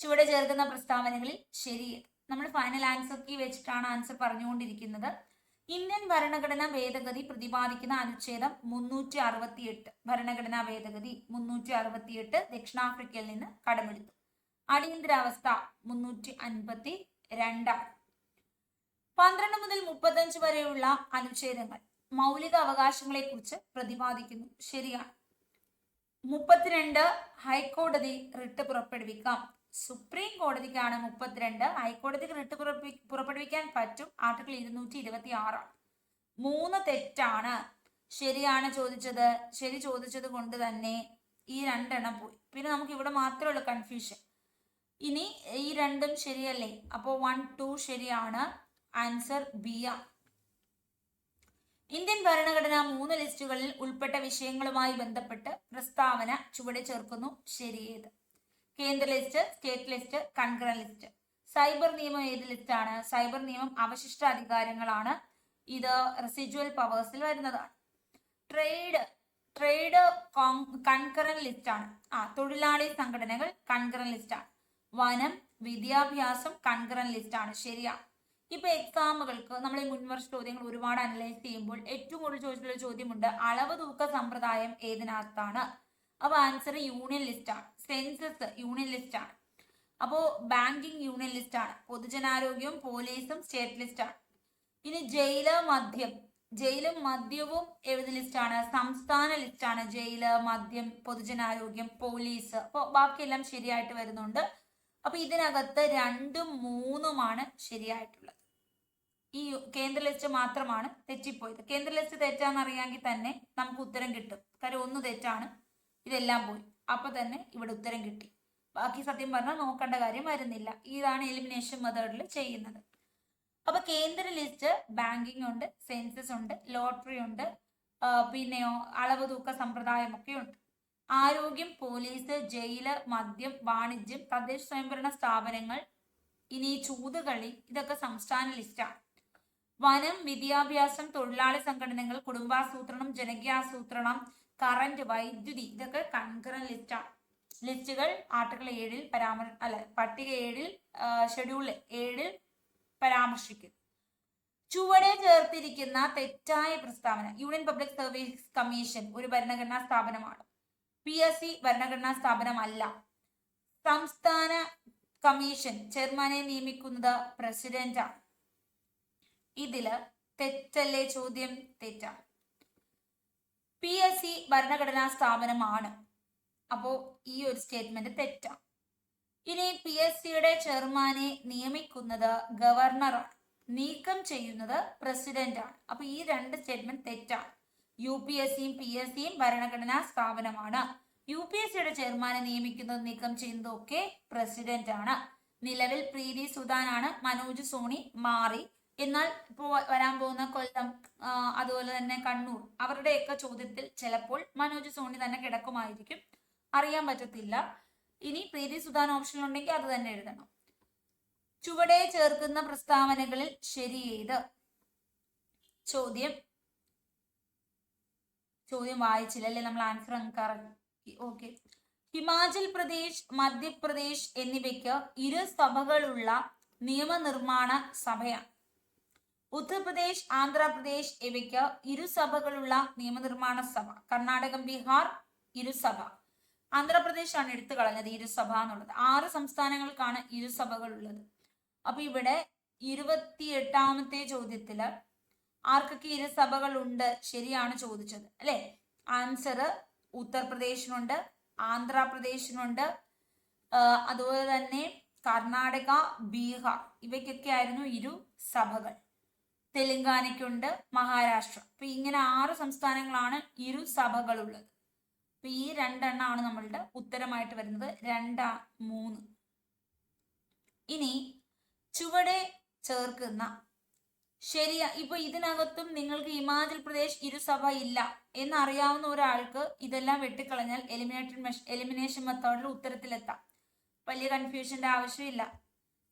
Speaker 1: ചുവടെ ചേർക്കുന്ന പ്രസ്താവനകളിൽ ശരിയത്. നമ്മൾ ഫൈനൽ ആൻസർ കീ വെച്ചിട്ടാണ് ആൻസർ പറഞ്ഞുകൊണ്ടിരിക്കുന്നത്. ഇന്ത്യൻ ഭരണഘടനാ ഭേദഗതി പ്രതിപാദിക്കുന്ന അനുച്ഛേദം 368. ഭരണഘടനാ ഭേദഗതി 368 ദക്ഷിണാഫ്രിക്കയിൽ നിന്ന് കടമെടുത്തു. അടിയന്തരാവസ്ഥ 352. 12 മുതൽ 35 വരെയുള്ള അനുച്ഛേദങ്ങൾ മൗലിക അവകാശങ്ങളെ കുറിച്ച് പ്രതിപാദിക്കുന്നു, ശരിയാണ്. 32 ഹൈക്കോടതി റിട്ട് പുറപ്പെടുവിക്കാം. സുപ്രീം കോടതിക്കാണ് 32. ഹൈക്കോടതിക്ക് റിട്ട് പുറപ്പെടുവിക്കാൻ പറ്റും. ആർട്ടിക്കിൾ 226. 3 തെറ്റാണ്. ശരിയാണ് ചോദിച്ചത്. ശരി ചോദിച്ചത് കൊണ്ട് തന്നെ ഈ 2 എണ്ണം പോയി. പിന്നെ നമുക്ക് ഇവിടെ മാത്രമേ ഉള്ളൂ കൺഫ്യൂഷൻ. ഇനി ഈ 2ഉം ശരിയല്ലേ? അപ്പോൾ 1, 2 ശരിയാണ്. ആൻസർ ബി ആണ്. ഇന്ത്യൻ ഭരണഘടന 3 ലിസ്റ്റുകളിൽ ഉൾപ്പെട്ട വിഷയങ്ങളുമായി ബന്ധപ്പെട്ട് പ്രസ്താവന ചുവടെ ചേർക്കുന്നു, ശരിയേത്? കേന്ദ്ര list, state list, കൺകറൻ list. Cyber നിയമം ഏത് ലിസ്റ്റാണ്? സൈബർ നിയമം അവശിഷ്ട അധികാരങ്ങളാണ്. ഇത് റെസിജ്വൽ പവേഴ്സിൽ വരുന്നതാണ്. ട്രേഡ് കൺകറൻ ലിസ്റ്റാണ്. തൊഴിലാളി സംഘടനകൾ കൺകറൻ ലിസ്റ്റാണ്. വനം, വിദ്യാഭ്യാസം കൺകറൻ ലിസ്റ്റാണ്, ശരിയാണ്. ഇപ്പൊ എക്സാമുകൾക്ക് നമ്മൾ ഈ മുൻവർഷ ചോദ്യങ്ങൾ ഒരുപാട് അനലൈസ് ചെയ്യുമ്പോൾ ഏറ്റവും കൂടുതൽ ചോദിച്ചിട്ടുള്ള ചോദ്യമുണ്ട്, അളവ് തൂക്ക സമ്പ്രദായം ഏതിനകത്താണ്? അപ്പൊ ആൻസർ യൂണിയൻ ലിസ്റ്റ് ആണ്. സെൻസസ് യൂണിയൻ ലിസ്റ്റ് ആണ്. അപ്പോ ബാങ്കിങ് യൂണിയൻ ലിസ്റ്റ് ആണ്. പൊതുജനാരോഗ്യവും പോലീസും സ്റ്റേറ്റ് ലിസ്റ്റ് ആണ്. ഇനി ജയിലും മദ്യവും ഏത് ലിസ്റ്റ് ആണ്? സംസ്ഥാന ലിസ്റ്റ് ആണ്. ജയില്, മദ്യം, പൊതുജനാരോഗ്യം, പോലീസ്. അപ്പോൾ ബാക്കിയെല്ലാം ശരിയായിട്ട് വരുന്നുണ്ട്. അപ്പൊ ഇതിനകത്ത് 2ഉം 3ഉമാണ് ശരിയായിട്ടുള്ളത്. ഈ കേന്ദ്ര ലിസ്റ്റ് മാത്രമാണ് തെറ്റിപ്പോയത്. കേന്ദ്ര ലിസ്റ്റ് തെറ്റാന്ന് അറിയാമെങ്കിൽ തന്നെ നമുക്ക് ഉത്തരം കിട്ടും. കാര്യം 1 തെറ്റാണ്, ഇതെല്ലാം പോയി. അപ്പൊ തന്നെ ഇവിടെ ഉത്തരം കിട്ടി. ബാക്കി സത്യം പറഞ്ഞാൽ നോക്കേണ്ട കാര്യം വരുന്നില്ല. ഇതാണ് എലിമിനേഷൻ മെത്തേഡിൽ ചെയ്യുന്നത്. അപ്പൊ കേന്ദ്ര ലിസ്റ്റ് ബാങ്കിങ് ഉണ്ട്, സെൻസസ് ഉണ്ട്, ലോട്ടറി ഉണ്ട്, പിന്നെയോ അളവ് തൂക്ക സമ്പ്രദായം ഒക്കെ ഉണ്ട്. ആരോഗ്യം, പോലീസ്, ജയില്, മദ്യം, വാണിജ്യം, തദ്ദേശ സ്വയംഭരണ സ്ഥാപനങ്ങൾ, ഇനി ചൂതുകളി, ഇതൊക്കെ സംസ്ഥാന ലിസ്റ്റാണ്. വനം, വിദ്യാഭ്യാസം, തൊഴിലാളി സംഘടനകൾ, കുടുംബാസൂത്രണം, ജനകീയാസൂത്രണം, കറന്റ്, വൈദ്യുതി, ഇതൊക്കെ കൺകറൻ ലിസ്റ്റാണ്. ലിസ്റ്റുകൾ ആർട്ടിക്കിൾ 7 പട്ടിക 7 ഷെഡ്യൂൾ 7 പരാമർശിക്കും. ചുവടെ ചേർത്തിരിക്കുന്ന തെറ്റായ പ്രസ്താവന. യൂണിയൻ പബ്ലിക് സർവീസ് കമ്മീഷൻ ഒരു ഭരണഘടനാ സ്ഥാപനമാണ്. PSC ഭരണഘടനാ സ്ഥാപനമല്ല. സംസ്ഥാന കമ്മീഷൻ ചെയർമാനെ നിയമിക്കുന്നത് പ്രസിഡന്റാണ്. ഇതില് തെറ്റല്ലേ? ചോദ്യം തെറ്റാണ്. PSC ഭരണഘടനാ സ്ഥാപനമാണ്. അപ്പോ ഈ ഒരു സ്റ്റേറ്റ്മെന്റ് തെറ്റാണ്. ഇനി PSCയുടെ ചെയർമാനെ നിയമിക്കുന്നത് ഗവർണറാണ്, നീക്കം ചെയ്യുന്നത് പ്രസിഡന്റ് ആണ്. അപ്പൊ ഈ രണ്ട് സ്റ്റേറ്റ്മെന്റ് തെറ്റാണ്. UPSCയും PSCയും ഭരണഘടനാ സ്ഥാപനമാണ്. UPSCയുടെ ചെയർമാനെ നിയമിക്കുന്നത് നീക്കം ചെയ്യുന്നതും ഒക്കെ പ്രസിഡന്റ് ആണ്. നിലവിൽ പ്രീതി സുദാനാണ്, മനോജ് സോണി മാറി. എന്നാൽ ഇപ്പോൾ വരാൻ പോകുന്ന കൊല്ലം, അതുപോലെ തന്നെ കണ്ണൂർ, അവരുടെയൊക്കെ ചോദ്യത്തിൽ ചിലപ്പോൾ മനോജ് സോണി തന്നെ കിടക്കുമായിരിക്കും, അറിയാൻ പറ്റത്തില്ല. ഇനി പ്രീതി സുദാൻ ഓപ്ഷൻ ഉണ്ടെങ്കിൽ അത് തന്നെ എഴുതണം. ചുവടെ ചേർക്കുന്ന പ്രസ്താവനകളിൽ ശരിയേത്? ചോദ്യം വായിച്ചില്ല അല്ലെ? നമ്മൾ ആൻസർ ഓക്കെ. ഹിമാചൽ പ്രദേശ്, മധ്യപ്രദേശ് എന്നിവയ്ക്ക് ഇരു സഭകളുള്ള നിയമനിർമ്മാണ സഭയാണ്. ഉത്തർപ്രദേശ്, ആന്ധ്രാപ്രദേശ് ഇവയ്ക്ക് ഇരുസഭകളുള്ള നിയമനിർമ്മാണ സഭ. കർണാടകം, ബീഹാർ ഇരുസഭ. ആന്ധ്രാപ്രദേശ് ആണ് എടുത്തു കളഞ്ഞത് ഇരുസഭ എന്നുള്ളത്. 6 സംസ്ഥാനങ്ങൾക്കാണ് ഇരുസഭകൾ ഉള്ളത്. അപ്പൊ ഇവിടെ 28ാമത്തെ ചോദ്യത്തില് ആർക്കൊക്കെ ഇരുസഭകൾ ഉണ്ട് ശരിയാണ് ചോദിച്ചത് അല്ലെ? ആൻസർ ഉത്തർപ്രദേശിനുണ്ട്, ആന്ധ്രാപ്രദേശിനുണ്ട്, അതുപോലെ തന്നെ കർണാടക, ബീഹാർ ഇവയ്ക്കൊക്കെ ആയിരുന്നു ഇരു സഭകൾ. തെലങ്കാനയ്ക്കുണ്ട്, മഹാരാഷ്ട്ര. അപ്പൊ ഇങ്ങനെ 6 സംസ്ഥാനങ്ങളാണ് ഇരു സഭകളുള്ളത്. അപ്പൊ ഈ 2 എണ്ണമാണ് നമ്മളുടെ ഉത്തരമായിട്ട് വരുന്നത്. 2, 3. ഇനി ചുവടെ ചേർക്കുന്ന ഇപ്പൊ ഇതിനകത്തും നിങ്ങൾക്ക് ഹിമാചൽ പ്രദേശ് ഇരുസഭ ഇല്ല എന്നറിയാവുന്ന ഒരാൾക്ക് ഇതെല്ലാം വെട്ടിക്കളഞ്ഞാൽ എലിമിനേഷൻ മെത്തേഡിൽ ഉത്തരത്തിലെത്താം. വലിയ കൺഫ്യൂഷന്റെ ആവശ്യമില്ല.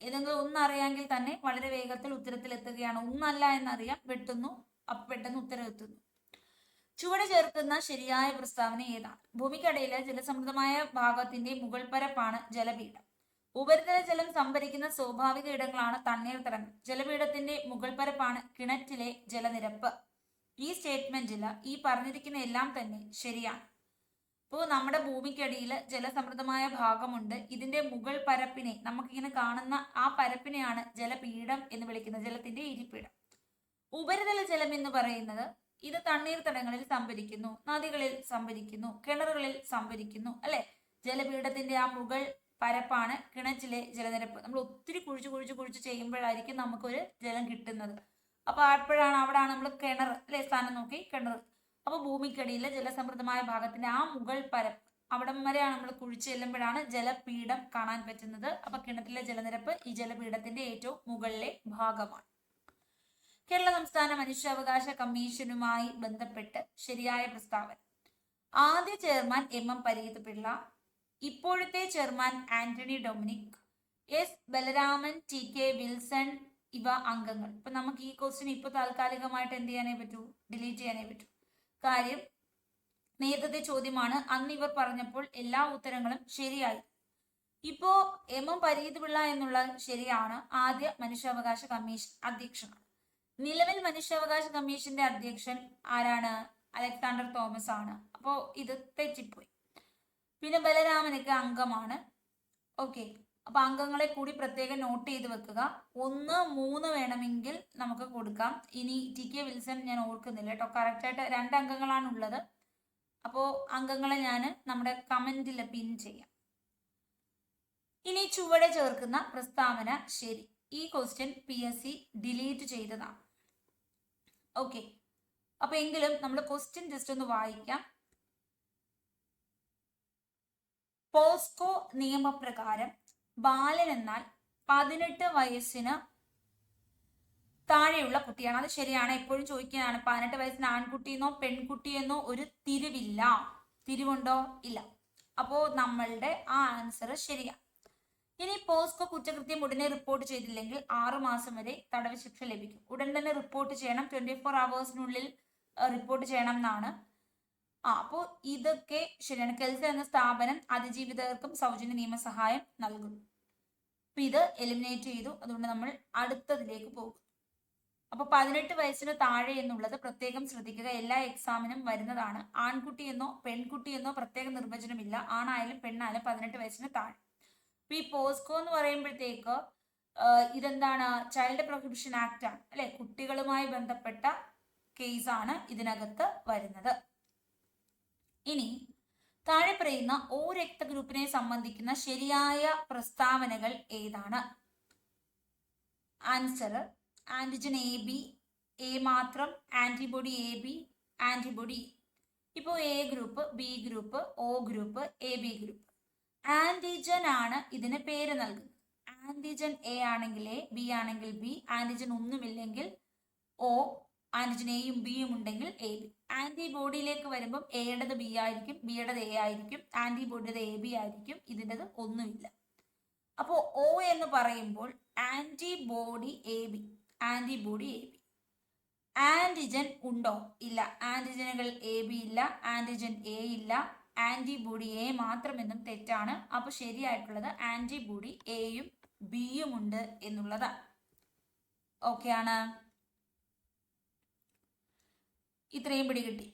Speaker 1: ഏതെങ്കിലും ഒന്നറിയാമെങ്കിൽ തന്നെ വളരെ വേഗത്തിൽ ഉത്തരത്തിലെത്തുകയാണ്. ഒന്നല്ല എന്നറിയാം, വെട്ടുന്നു, അപ്പൊ പെട്ടെന്ന് ഉത്തരം എത്തുന്നു. ചുവടെ ചേർക്കുന്ന ശരിയായ പ്രസ്താവന ഏതാണ്? ഭൂമിക്കടിയിലെ ജലസമൃദ്ധമായ ഭാഗത്തിന്റെ മുകൾ പരപ്പാണ് ജലപീഠം. ഉപരിതല ജലം സംഭരിക്കുന്ന സ്വാഭാവിക ഇടങ്ങളാണ് തണ്ണീർത്തടങ്ങൾ. ജലപീഠത്തിന്റെ മുകൾ പരപ്പാണ് കിണറ്റിലെ ജലനിരപ്പ്. ഈ സ്റ്റേറ്റ്മെന്റില് ഈ പറഞ്ഞിരിക്കുന്ന എല്ലാം തന്നെ ശരിയാണ്. ഇപ്പോൾ നമ്മുടെ ഭൂമിക്കടിയിൽ ജലസമൃദ്ധമായ ഭാഗമുണ്ട്. ഇതിന്റെ മുകൾ പരപ്പിനെ, നമുക്കിങ്ങനെ കാണുന്ന ആ പരപ്പിനെയാണ് ജലപീഠം എന്ന് വിളിക്കുന്നത്, ജലത്തിന്റെ ഇരിപ്പിടം. ഉപരിതല ജലം എന്ന് പറയുന്നത് ഇത് തണ്ണീർത്തടങ്ങളിൽ സംഭരിക്കുന്നു, നദികളിൽ സംഭരിക്കുന്നു, കിണറുകളിൽ സംഭരിക്കുന്നു അല്ലെ? ജലപീഠത്തിന്റെ ആ മുകൾ പരപ്പാണ് കിണറ്റിലെ ജലനിരപ്പ്. നമ്മൾ ഒത്തിരി കുഴിച്ച് ചെയ്യുമ്പോഴായിരിക്കും നമുക്കൊരു ജലം കിട്ടുന്നത്. അപ്പൊ അപ്പോഴാണ് അവിടെയാണ് നമ്മൾ കിണർ അല്ലെ, സ്ഥാനം നോക്കി കിണർ. അപ്പൊ ഭൂമിക്കടിയിലെ ജലസമൃദ്ധമായ ഭാഗത്തിന്റെ ആ മുകൾ പരപ്പ്, അവിടം വരെയാണ് നമ്മൾ കുഴിച്ച് ചെല്ലുമ്പോഴാണ് ജലപീഠം കാണാൻ പറ്റുന്നത്. അപ്പൊ കിണറ്റിലെ ജലനിരപ്പ് ഈ ജലപീഠത്തിന്റെ ഏറ്റവും മുകളിലെ ഭാഗമാണ്. കേരള സംസ്ഥാന മനുഷ്യാവകാശ കമ്മീഷനുമായി ബന്ധപ്പെട്ട് ശരിയായ പ്രസ്താവന. ആദ്യ ചെയർമാൻ MM പരീത് പിള്ള, ഇപ്പോഴത്തെ chairman Antony Dominic, S Balaraman, TK Wilson ഇവ അംഗങ്ങൾ. ഇപ്പൊ നമുക്ക് ഈ ക്വസ്റ്റ്യൻ ഇപ്പൊ താൽക്കാലികമായിട്ട് എന്ത് ചെയ്യാനേ പറ്റൂ? ഡിലീറ്റ് ചെയ്യാനേ പറ്റൂ. കാര്യം നേരത്തെ ചോദ്യമാണ്. അന്ന് ഇവർ പറഞ്ഞപ്പോൾ എല്ലാ ഉത്തരങ്ങളും ശരിയായി. ഇപ്പോ MM പരീത് പിള്ള എന്നുള്ള ശരിയാണ്. ആദ്യ മനുഷ്യാവകാശ കമ്മീഷൻ അധ്യക്ഷനാണ്. നിലവിൽ മനുഷ്യാവകാശ കമ്മീഷന്റെ അധ്യക്ഷൻ ആരാണ്? അലക്സാണ്ടർ തോമസ് ആണ്. അപ്പോ ഇത് തെറ്റിപ്പോയി. പിന്നെ ബലരാമനൊക്കെ അംഗമാണ്. ഓക്കെ, അപ്പൊ അംഗങ്ങളെ കൂടി പ്രത്യേകം നോട്ട് ചെയ്ത് വെക്കുക. 1, 3 വേണമെങ്കിൽ നമുക്ക് കൊടുക്കാം. ഇനി TK വിൽസൺ ഞാൻ ഓർക്കുന്നില്ല കേട്ടോ. കറക്റ്റായിട്ട് 2 അംഗങ്ങളാണ് ഉള്ളത്. അപ്പോ അംഗങ്ങളെ ഞാൻ നമ്മുടെ കമന്റിൽ പിൻ ചെയ്യാം. ഇനി ചുവടെ ചേർക്കുന്ന പ്രസ്താവന ശരി. ഈ ക്വസ്റ്റ്യൻ PSC ഡിലീറ്റ് ചെയ്തതാണ്. ഓക്കെ, അപ്പൊ എങ്കിലും നമ്മൾ ക്വസ്റ്റ്യൻ ജസ്റ്റ് ഒന്ന് വായിക്കാം. പോസ്കോ നിയമപ്രകാരം ബാലൻ എന്നാൽ 18 വയസ്സിന് താഴെയുള്ള കുട്ടിയാണ്. അത് ശരിയാണ്. എപ്പോഴും ചോദിക്കുന്നതാണ്, 18 വയസ്സിന് ആൺകുട്ടിയെന്നോ പെൺകുട്ടിയെന്നോ ഒരു തിരിവില്ല. തിരിവുണ്ടോ? ഇല്ല. അപ്പോ നമ്മളുടെ ആ ആൻസർ ശരിയാണ്. ഇനി പോസ്കോ കുറ്റകൃത്യം ഉടനെ റിപ്പോർട്ട് ചെയ്തില്ലെങ്കിൽ 6 മാസം വരെ തടവ് ശിക്ഷ ലഭിക്കും. ഉടൻ തന്നെ റിപ്പോർട്ട് ചെയ്യണം. 24 അവേഴ്സിനുള്ളിൽ റിപ്പോർട്ട് ചെയ്യണം എന്നാണ്. അപ്പോൾ ഇതൊക്കെ ശരിയാണ്. കെൽസ എന്ന സ്ഥാപനം അതിജീവിതർക്കും സൗജന്യ നിയമസഹായം നൽകുന്നു. അപ്പൊ ഇത് എലിമിനേറ്റ് ചെയ്തു. അതുകൊണ്ട് നമ്മൾ അടുത്തതിലേക്ക് പോകും. അപ്പൊ 18 വയസ്സിന് താഴെ എന്നുള്ളത് പ്രത്യേകം ശ്രദ്ധിക്കുക. എല്ലാ എക്സാമിനും വരുന്നതാണ്. ആൺകുട്ടിയെന്നോ പെൺകുട്ടിയെന്നോ പ്രത്യേക നിർവചനമില്ല. ആണായാലും പെണ്ണായാലും 18 വയസ്സിന് താഴെ. ഈ പോസ്കോ എന്ന് പറയുമ്പോഴത്തേക്ക് ഇതെന്താണ്? ചൈൽഡ് പ്രൊഹിബിഷൻ ആക്ട് ആണ് അല്ലെ? കുട്ടികളുമായി ബന്ധപ്പെട്ട കേസാണ് ഇതിനകത്ത് വരുന്നത്. ഇനി താഴെ പറയുന്ന O രക്തഗ്രൂപ്പിനെ സംബന്ധിക്കുന്ന ശരിയായ പ്രസ്താവനകൾ ഏതാണ്? ആൻസർ ആന്റിജൻ AB, എ മാത്രം, ആന്റിബോഡി AB, ആന്റിബോഡി. ഇപ്പോൾ A group, B group, O group, AB group. Antigen ആണ് ഇതിന് പേര് നൽകുന്നത്. ആന്റിജൻ എ ആണെങ്കിൽ എ, ബി ആണെങ്കിൽ ബി, ആന്റിജൻ ഒന്നുമില്ലെങ്കിൽ O, ആന്റിജൻ എയും ബിയും ഉണ്ടെങ്കിൽ എ ബി. ആന്റിബോഡിയിലേക്ക് വരുമ്പം എയുടേത് ബി ആയിരിക്കും, ബിയുടേത് എ ആയിരിക്കും, ആന്റിബോഡിയുടെ എ ബി ആയിരിക്കും, ഇതിൻ്റെത് ഒന്നുമില്ല. അപ്പോൾ O എന്ന് പറയുമ്പോൾ antibody A B, antibody A B. Antigen ഉണ്ടോ? ഇല്ല. ആന്റിജനുകൾ എ ബി ഇല്ല, ആന്റിജൻ എ ഇല്ല, ആന്റിബോഡി എ മാത്രമെന്നും തെറ്റാണ്. അപ്പൊ ശരിയായിട്ടുള്ളത് ആന്റിബോഡി എയും ബിയും ഉണ്ട് എന്നുള്ളതാണ്. ഓക്കെ ആണ്? ഇത്രയും പിടികിട്ടി.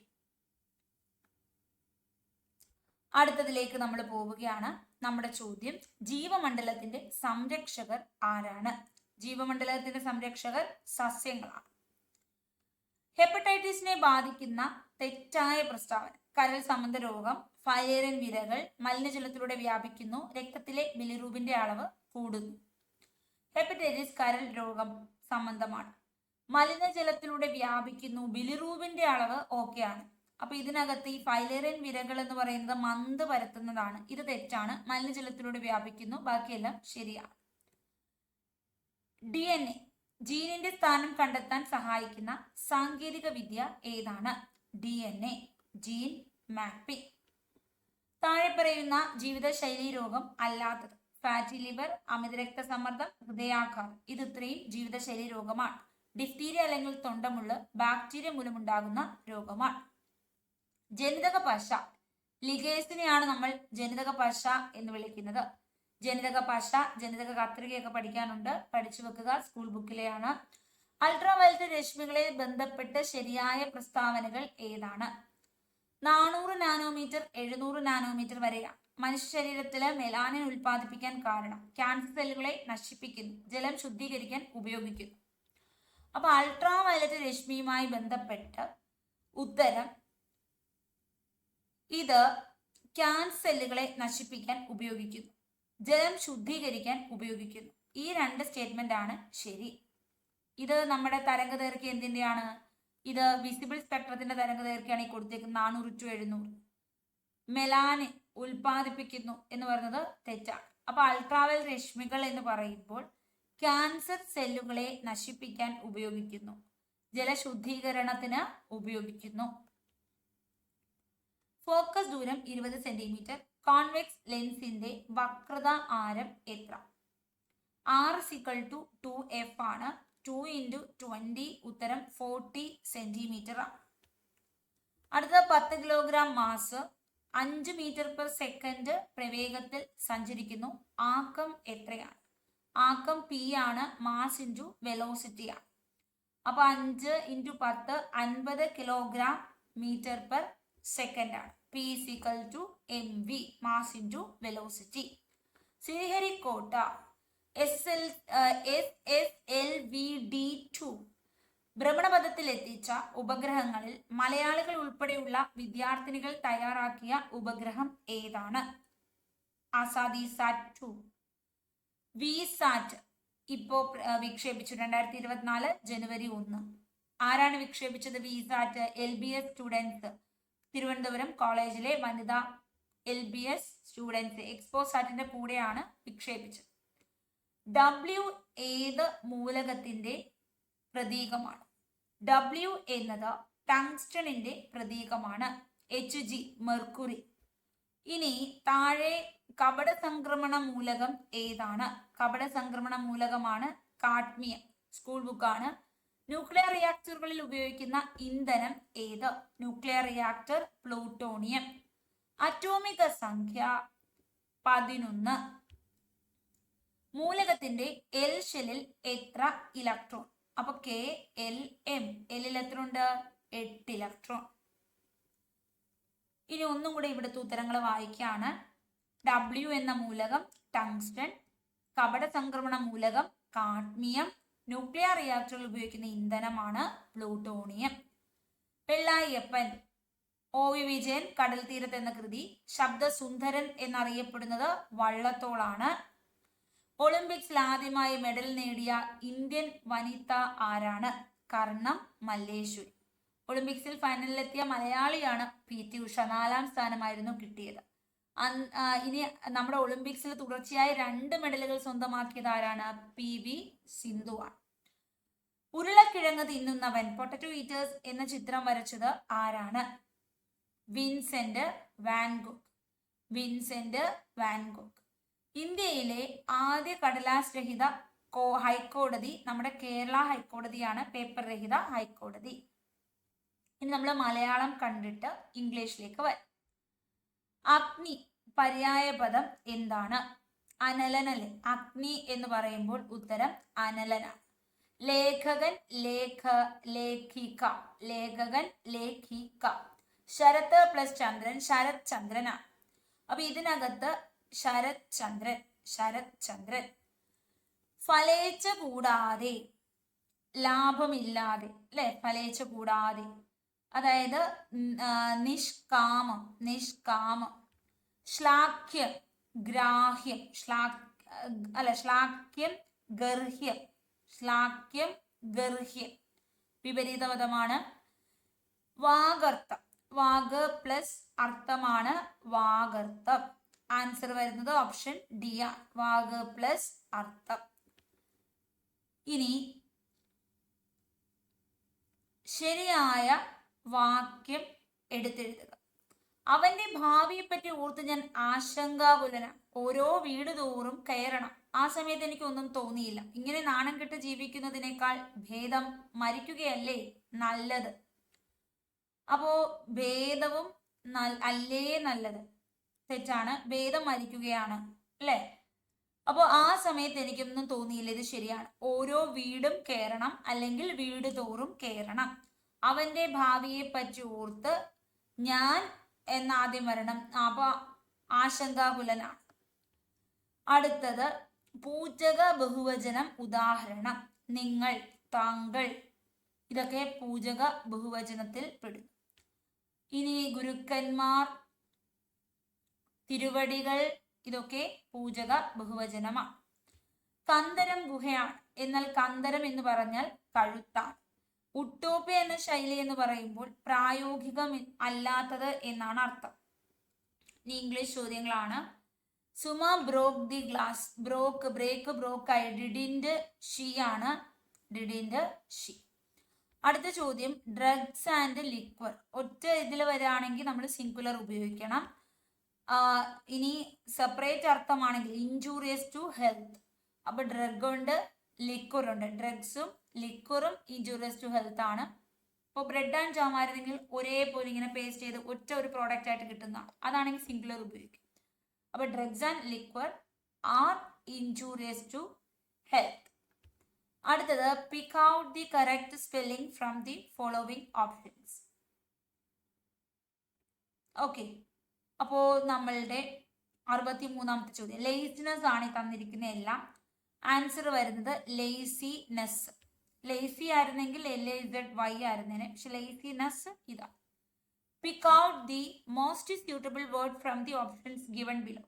Speaker 1: അടുത്തതിലേക്ക് നമ്മൾ പോവുകയാണ്. നമ്മുടെ ചോദ്യം, ജീവമണ്ഡലത്തിന്റെ സംരക്ഷകർ ആരാണ്? ജീവമണ്ഡലത്തിന്റെ സംരക്ഷകർ സസ്യങ്ങളാണ്. ഹെപ്പറ്റൈറ്റിസിനെ ബാധിക്കുന്ന തെറ്റായ പ്രസ്താവന: കരൾ സംബന്ധ രോഗം, ഫൈലേറിയൻ വിരകൾ മലിനജലത്തിലൂടെ വ്യാപിക്കുന്നു, രക്തത്തിലെ ബിലിറൂബിന്റെ അളവ് കൂടുന്നു. ഹെപ്പറ്റൈറ്റിസ് കരൾ രോഗം സംബന്ധമാണ്. മലിനജലത്തിലൂടെ വ്യാപിക്കുന്നു, ബിലിറൂബിന്റെ അളവ് ഓക്കെയാണ്. അപ്പൊ ഇതിനകത്ത് ഈ ഫൈലേറിയൻ വിരകൾ എന്ന് പറയുന്നത് മന്ത് പരത്തുന്നതാണ്. ഇത് തെറ്റാണ്. മലിനജലത്തിലൂടെ വ്യാപിക്കുന്നു, ബാക്കിയെല്ലാം ശരിയാണ്. DNA ജീനിന്റെ സ്ഥാനം കണ്ടെത്താൻ സഹായിക്കുന്ന സാങ്കേതിക വിദ്യ ഏതാണ്? DNA gene mapping. താഴെ പറയുന്ന ജീവിതശൈലി രോഗം അല്ലാത്തത്: ഫാറ്റി ലിവർ, അമിത രക്തസമ്മർദ്ദം, ഹൃദയാഘാതം. ഇത് ഇത്രയും ജീവിതശൈലി രോഗമാണ്. ഡിഫ്തീരിയ അല്ലെങ്കിൽ തൊണ്ടമുള്ള് ബാക്ടീരിയ മൂലമുണ്ടാകുന്ന രോഗമാണ്. ജനിതക പശ, ലിഗേസിനെയാണ് നമ്മൾ ജനിതക പശ എന്ന് വിളിക്കുന്നത്. ജനിതക പശ, ജനിതക കത്രികയൊക്കെ പഠിക്കാനുണ്ട്, പഠിച്ചു വെക്കുക, സ്കൂൾ ബുക്കിലെയാണ്. അൾട്രാവയലറ്റ് രശ്മികളെ ബന്ധപ്പെട്ട് ശരിയായ പ്രസ്താവനകൾ ഏതാണ്? 400 നാനോമീറ്റർ 700 നാനോമീറ്റർ വരെയാണ് മനുഷ്യ ശരീരത്തിലെ മെലാനിൻ ഉൽപ്പാദിപ്പിക്കാൻ കാരണം. ക്യാൻസർ സെല്ലുകളെ നശിപ്പിക്കുന്നു, ജലം ശുദ്ധീകരിക്കാൻ ഉപയോഗിക്കുന്നു. അപ്പൊ അൾട്രാവയലറ്റ് രശ്മിയുമായി ബന്ധപ്പെട്ട് ഉത്തരം ഇത് ക്യാൻസർ സെല്ലുകളെ നശിപ്പിക്കാൻ ഉപയോഗിക്കുന്നു, ജലം ശുദ്ധീകരിക്കാൻ ഉപയോഗിക്കുന്നു. ഈ രണ്ട് സ്റ്റേറ്റ്മെന്റ് ആണ് ശരി. ഇത് നമ്മുടെ തരംഗദൈർഘ്യം എന്തിന്റെയാണ്? ഇത് വിസിബിൾ സ്പെക്ട്രത്തിന്റെ തരംഗദൈർഘ്യമാണ് ഈ കൊടുത്തേക്കുന്നത് 400 to 700. മെലാനിൻ ഉൽപ്പാദിപ്പിക്കുന്നു എന്ന് പറയുന്നത് തെറ്റാണ്. അപ്പൊ അൾട്രാവയലറ്റ് രശ്മികൾ എന്ന് പറയുമ്പോൾ ക്യാൻസർ സെല്ലുകളെ നശിപ്പിക്കാൻ ഉപയോഗിക്കുന്നു, ജലശുദ്ധീകരണത്തിന് ഉപയോഗിക്കുന്നു. ഫോക്കസ് ദൂരം 20 സെന്റിമീറ്റർ. കോൺവെക്സ് ലെൻസിന്റെ വക്രത ആരം എത്ര? R = 2F ആണ്. 2 × 20 ഉത്തരം 40 സെന്റിമീറ്റർ ആണ്. അടുത്ത 10 കിലോഗ്രാം മാസ് 5 മീറ്റർ/സെക്കൻഡ് പ്രവേഗത്തിൽ സഞ്ചരിക്കുന്നു. ആക്കം എത്രയാണ്? ആക്കം P ആണ്, മാസ് ഇൻറ്റു വെലോസിറ്റി ആണ്. അപ്പൊ 5 × 10 50 കിലോഗ്രാം മീറ്റർ/സെക്കൻഡ് ആണ്. P = mv, mass into velocity. Sriharikota SSLV-D2 ഭ്രമണപഥത്തിൽ എത്തിച്ച ഉപഗ്രഹങ്ങളിൽ മലയാളികൾ ഉൾപ്പെടെയുള്ള വിദ്യാർത്ഥിനികൾ തയ്യാറാക്കിയ ഉപഗ്രഹം ഏതാണ്? ASADISAT 2. VSAT ഇപ്പോ വിക്ഷേപിച്ചു 2024 ജനുവരി 1. ആരാണ് വിക്ഷേപിച്ചത്? VSAT LBS സ്റ്റുഡൻസ്, തിരുവനന്തപുരം കോളേജിലെ വനിതാ LBS സ്റ്റുഡൻസ് എക്സ്പോസാറ്റിന്റെ കൂടെയാണ് വിക്ഷേപിച്ചത്. W ഏത് മൂലകത്തിന്റെ പ്രതീകമാണ്? W എന്നത് ടങ്സ്റ്റണിന്റെ പ്രതീകമാണ്. Hg mercury. ഇനി താഴെ കപട സംക്രമണ മൂലകം ഏതാണ്? കപട സംക്രമണ മൂലകമാണ് കാഡ്മിയം. സ്കൂൾ ബുക്കാണ്. ന്യൂക്ലിയർ റിയാക്ടറുകളിൽ ഉപയോഗിക്കുന്ന ഇന്ധനം ഏത്? Nuclear reactor plutonium. അറ്റോമിക സംഖ്യ 11. മൂലകത്തിന്റെ L ഷെല്ലിൽ എത്ര ഇലക്ട്രോൺ? അപ്പൊ KLm, എല്ലിൽ എത്ര ഉണ്ട്? 8 ഇലക്ട്രോൺ. ഇനി ഒന്നും കൂടെ ഇവിടുത്തെ ഉത്തരങ്ങൾ വായിക്കാണ്. W എന്ന മൂലകം ടങ്സ്റ്റൺ, കപട സംക്രമണ മൂലകം കാഡ്മിയം, ന്യൂക്ലിയർ റിയാക്ടറിൽ ഉപയോഗിക്കുന്ന ഇന്ധനമാണ് പ്ലൂട്ടോണിയം. വെള്ളായപ്പൻ, OV വിജയൻ കടൽ തീരത്ത് എന്ന കൃതി. ശബ്ദസുന്ദരൻ എന്നറിയപ്പെടുന്നത് വള്ളത്തോളാണ്. ഒളിമ്പിക്സിൽ ആദ്യമായി മെഡൽ നേടിയ ഇന്ത്യൻ വനിത ആരാണ്? കർണം മല്ലേശ്വരി. ഒളിമ്പിക്സിൽ ഫൈനലിലെത്തിയ മലയാളിയാണ് PT ഉഷ. 4ാം സ്ഥാനമായിരുന്നു കിട്ടിയത്. ഇനി നമ്മുടെ ഒളിമ്പിക്സിൽ തുടർച്ചയായി 2 മെഡലുകൾ സ്വന്തമാക്കിയത് ആരാണ്? PV സിന്ധുവാണ്. ഉരുളക്കിഴങ്ങ് തിന്നുന്നവൻ, പൊട്ടറ്റോ ഈറ്റേഴ്സ് എന്ന ചിത്രം വരച്ചത് ആരാണ്? Vincent van Gogh. Vincent van Gogh. ഇന്ത്യയിലെ ആദ്യ കടലാസ് രഹിത ഹൈക്കോടതി നമ്മുടെ കേരള ഹൈക്കോടതിയാണ്, പേപ്പർ രഹിത ഹൈക്കോടതി. ഇനി നമ്മൾ മലയാളം കണ്ടിട്ട് ഇംഗ്ലീഷിലേക്ക് വരും. അഗ്നി പര്യായ പദം എന്താണ്? അനലനല്ലേ. അഗ്നി എന്ന് പറയുമ്പോൾ ഉത്തരം അനലനാണ്. ലേഖകൻ, ലേഖിക. ലേഖകൻ, ലേഖിക. ശരത് പ്ലസ് ചന്ദ്രൻ, ശരത് ചന്ദ്രനാണ്. അപ്പൊ ഇതിനകത്ത് ശരത് ചന്ദ്രൻ. ഫലേച്ഛ കൂടാതെ, ലാഭമില്ലാതെ, അല്ലെ? ഫലേച്ഛ കൂടാതെ, അതായത് നിഷ്കാമം. ശ്ലാഘ്യം, ഗ്രാഹ്യം. ശ്ലാഘ്യം, ഗർഹ്യം. വിപരീത പദമാണ്. വാഗർത്ഥം. വാഗ് പ്ലസ് അർത്ഥമാണ് വാഗർത്ഥം. ആൻസർ വരുന്നത് ഓപ്ഷൻ ഡി ആണ്. വാഗ് പ്ലസ് അർത്ഥം. ഇനി ശരിയായ വാക്യം എടുത്തെഴുതുക. അവന്റെ ഭാവിയെ പറ്റി ഓർത്ത് ഞാൻ ആശങ്കാകുലനാണ്. ഓരോ വീട് തോറും കയറണം. ആ സമയത്ത് എനിക്കൊന്നും തോന്നിയില്ല. ഇങ്ങനെ നാണം കെട്ട് ജീവിക്കുന്നതിനേക്കാൾ ഭേദം മരിക്കുകയല്ലേ നല്ലത്. അപ്പോ ഭേദവും അല്ലേ നല്ലത്? തെറ്റാണ്. ഭേദം മരിക്കുകയാണ്, അല്ലെ? അപ്പോൾ ആ സമയത്ത് എനിക്കൊന്നും തോന്നിയില്ല. ഇത് ശരിയാണ്. ഓരോ വീടും കയറണം, അല്ലെങ്കിൽ വീട് തോറും കയറണം. അവന്റെ ഭാവിയെ പറ്റി ഓർത്ത് ഞാൻ എന്നാദ്യം വരണം. അപ്പൊ ആശങ്കാകുലനാണ്. അടുത്തത് പൂജക ബഹുവചനം ഉദാഹരണം. നിങ്ങൾ, താങ്കൾ, ഇതൊക്കെ പൂജക ബഹുവചനത്തിൽ പെടും. ഇനി ഗുരുക്കന്മാർ, തിരുവടികൾ, ഇതൊക്കെ പൂജക ബഹുവചനമാണ്. കന്ദരം ഗുഹയാണ്, എന്നാൽ കന്ദരം എന്ന് പറഞ്ഞാൽ കഴുത്താണ്. ഉട്ടോപ്യ എന്ന ശൈലി എന്ന് പറയുമ്പോൾ പ്രായോഗികം അല്ലാത്തത് എന്നാണ് അർത്ഥം. ഇനി ഇംഗ്ലീഷ് ചോദ്യങ്ങളാണ്. സുമ ബ്രോക്ക് ദി ഗ്ലാസ്. ബ്രേക്ക് ആയി. ഡിഡിന്റ് ഷീ ആണ്. ഷീ. അടുത്ത ചോദ്യം ഡ്രഗ്സ് ആൻഡ് ലിക്വർ. ഒറ്റ ഇതിൽ വരികയാണെങ്കിൽ നമ്മൾ സിംഗുലർ ഉപയോഗിക്കണം. ഇനി സെപ്പറേറ്റ് അർത്ഥമാണെങ്കിൽ ഇൻജൂറിയസ് ടു ഹെൽത്ത്. അപ്പൊ ഡ്രഗ് ഉണ്ട്, ലിക്വർ ഉണ്ട്. ഡ്രഗ്സും ലിക്വറും ഇൻജൂറിയസ് ടു ഹെൽത്ത് ആണ്. ഇപ്പോൾ ബ്രെഡ് ആൻഡ് ജാം ആയിരുന്നെങ്കിൽ ഒരേപോലെ ഇങ്ങനെ പേസ്റ്റ് ചെയ്ത് ഒറ്റ ഒരു പ്രോഡക്റ്റ് ആയിട്ട് കിട്ടുന്നതാണ്. അതാണെങ്കിൽ സിംഗുലർ ഉപയോഗിക്കും. അപ്പൊ drugs and liquor are injurious to health. അടുത്തത് pick out the correct spelling from the following options. Okay, അപ്പോ നമ്മളുടെ 63ാമത്തെ ചോദ്യം ലേസിനെസ് ആണ് തന്നിരിക്കുന്ന എല്ലാം. ആൻസർ വരുന്നത് ലേസിനെസ്. ലേസി ആയിരുന്നെങ്കിൽ LAZY ആയിരുന്നേനെ, പക്ഷെ ലേസിനെസ് ഇതാ. Pick out the most suitable word from the options given below.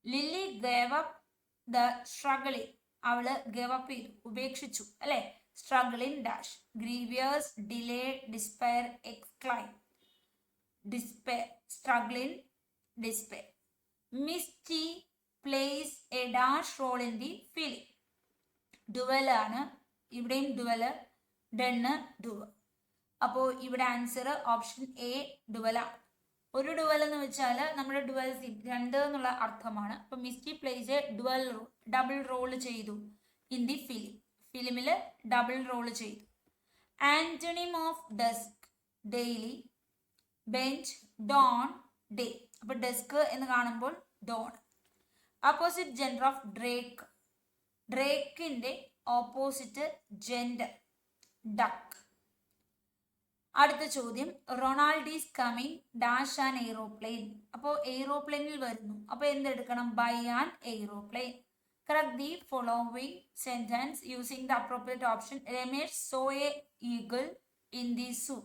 Speaker 1: Lily gave up the struggling. അവള് ഗേവ് അപ്പ് ചെയ്തു, ഉപേക്ഷിച്ചു, അല്ലെ? Struggling dash. Grievous, delay, despair, exclaim. Despair, struggling, despair. Misty plays a dash role in the feeling. Dual ആണ്, ഇവിടെയും dual. Done, dual. അപ്പോൾ ഇവിടെ answer option A ഡുവലാണ്. ഒരു dual എന്ന് വെച്ചാൽ നമ്മുടെ ഡുവൽസി 2 എന്നുള്ള അർത്ഥമാണ്. അപ്പൊ Misty plays dual role, double role ചെയ്തു ഇൻ ദി ഫിലിം. ഫിലിമിൽ ഡബിൾ റോൾ ചെയ്തു. Antonym of desk, daily, bench, dawn, day. അപ്പൊ ഡെസ്ക് എന്ന് കാണുമ്പോൾ dawn. Opposite gender of drake. ഡ്രേക്കിന്റെ ഓപ്പോസിറ്റ് ജെൻഡർ ഡക്ക്. അടുത്ത ചോദ്യം, Ronald is coming dash an aeroplane. അപ്പോൾ എയ്റോപ്ലെയിനിൽ വരുന്നു, അപ്പോൾ എന്തെടുക്കണം? By an aeroplane. Correct the following sentence using the appropriate option. Ramesh saw a eagle in the zoo.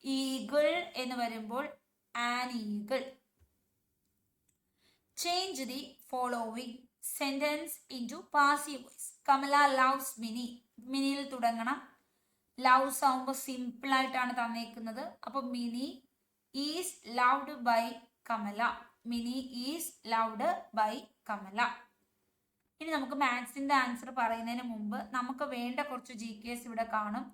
Speaker 1: Eagle എന്ന് വരുമ്പോൾ an eagle. Change the following sentence into passive voice. Kamala loves Mini. മിനിയിൽ തുടങ്ങണം. Loves ആവുമ്പോൾ സിമ്പിൾ ആയിട്ടാണ് തന്നേക്കുന്നത്. അപ്പൊ Mini is loved by Kamala. Mini is loved by Kamala. ഇനി നമുക്ക് മാത്സിന്റെ ആൻസർ പറയുന്നതിന് മുമ്പ് നമുക്ക് വേണ്ട കുറച്ച് GKs ഇവിടെ കാണും.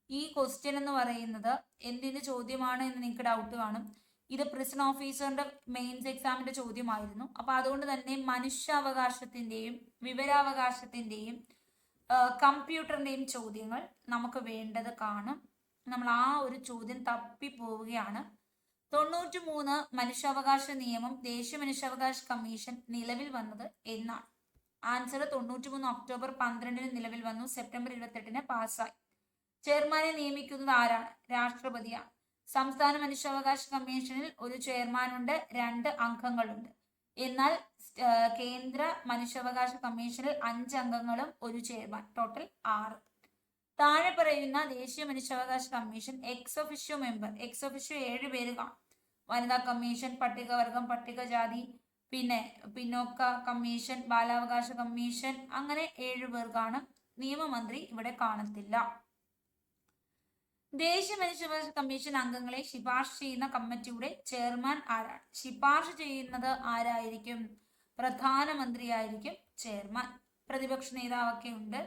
Speaker 1: ഈ ക്വസ്റ്റ്യൻ എന്ന് പറയുന്നത് എന്തിന്റെ ചോദ്യമാണ് എന്ന് നിങ്ങൾക്ക് ഡൗട്ട് കാണും. ഇത് പ്രിസൺ ഓഫീസറിന്റെ മെയിൻസ് എക്സാമിന്റെ ചോദ്യമായിരുന്നു. അപ്പൊ അതുകൊണ്ട് തന്നെ മനുഷ്യാവകാശത്തിന്റെയും വിവരാവകാശത്തിന്റെയും കമ്പ്യൂട്ടറിന്റെയും ചോദ്യങ്ങൾ നമുക്ക് വേണ്ടത് കാണും. നമ്മൾ ആ ഒരു ചോദ്യം തപ്പി പോവുകയാണ്. 93 മനുഷ്യാവകാശ നിയമം ദേശീയ മനുഷ്യാവകാശ കമ്മീഷൻ നിലവിൽ വന്നത് എന്നാണ്? ആൻസർ 93 ഒക്ടോബർ 12 നിലവിൽ വന്നു. സെപ്റ്റംബർ 28 പാസ്സായി. ചെയർമാനെ നിയമിക്കുന്നത് ആരാണ്? രാഷ്ട്രപതിയാണ്. സംസ്ഥാന മനുഷ്യാവകാശ കമ്മീഷനിൽ ഒരു ചെയർമാനുണ്ട്, 2 അംഗങ്ങളുണ്ട്. എന്നാൽ കേന്ദ്ര മനുഷ്യാവകാശ കമ്മീഷനിൽ 5 അംഗങ്ങളും ഒരു ചെയർമാൻ, ടോട്ടൽ 6. താഴെ പറയുന്ന ദേശീയ മനുഷ്യാവകാശ commission ex officio member. Ex officio 7 പേര് കാണും. വനിതാ കമ്മീഷൻ, പട്ടികവർഗം, പട്ടികജാതി, പിന്നെ പിന്നോക്ക കമ്മീഷൻ, ബാലാവകാശ കമ്മീഷൻ, അങ്ങനെ 7 പേർ കാണും. നിയമമന്ത്രി ഇവിടെ കാണത്തില്ല. ദേശീയ മനുഷ്യാവകാശ കമ്മീഷൻ അംഗങ്ങളെ ശുപാർശ ചെയ്യുന്ന കമ്മിറ്റിയുടെ ചെയർമാൻ ആരാണ്? ശുപാർശ ചെയ്യുന്നത് ആരായിരിക്കും? പ്രധാനമന്ത്രിയായിരിക്കും ചെയർമാൻ. പ്രതിപക്ഷ നേതാവൊക്കെ ഉണ്ട്.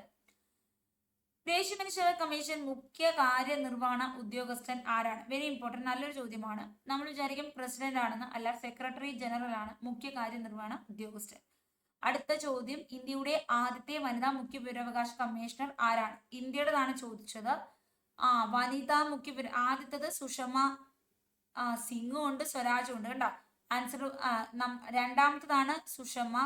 Speaker 1: ദേശീയ മനുഷ്യാവകാശ കമ്മീഷൻ മുഖ്യ കാര്യനിർവഹണ ഉദ്യോഗസ്ഥൻ ആരാണ്? വെരി ഇമ്പോർട്ടൻറ്റ്, നല്ലൊരു ചോദ്യമാണ്. നമ്മൾ വിചാരിക്കും പ്രസിഡന്റ് ആണെന്ന്, അല്ല, സെക്രട്ടറി ജനറൽ ആണ് മുഖ്യ കാര്യനിർവഹണ ഉദ്യോഗസ്ഥൻ. അടുത്ത ചോദ്യം, ഇന്ത്യയുടെ ആദ്യത്തെ വനിതാ മുഖ്യ വിവരാവകാശ കമ്മീഷണർ ആരാണ്? ഇന്ത്യയുടേതാണ് ചോദിച്ചത്. വനിതാ മുഖ്യ ആദ്യത്തത് സുഷമ സിംഗും ഉണ്ട്, സ്വരാജും ഉണ്ട് കേട്ടോ. ആൻസർ രണ്ടാമത്തതാണ് സുഷമ,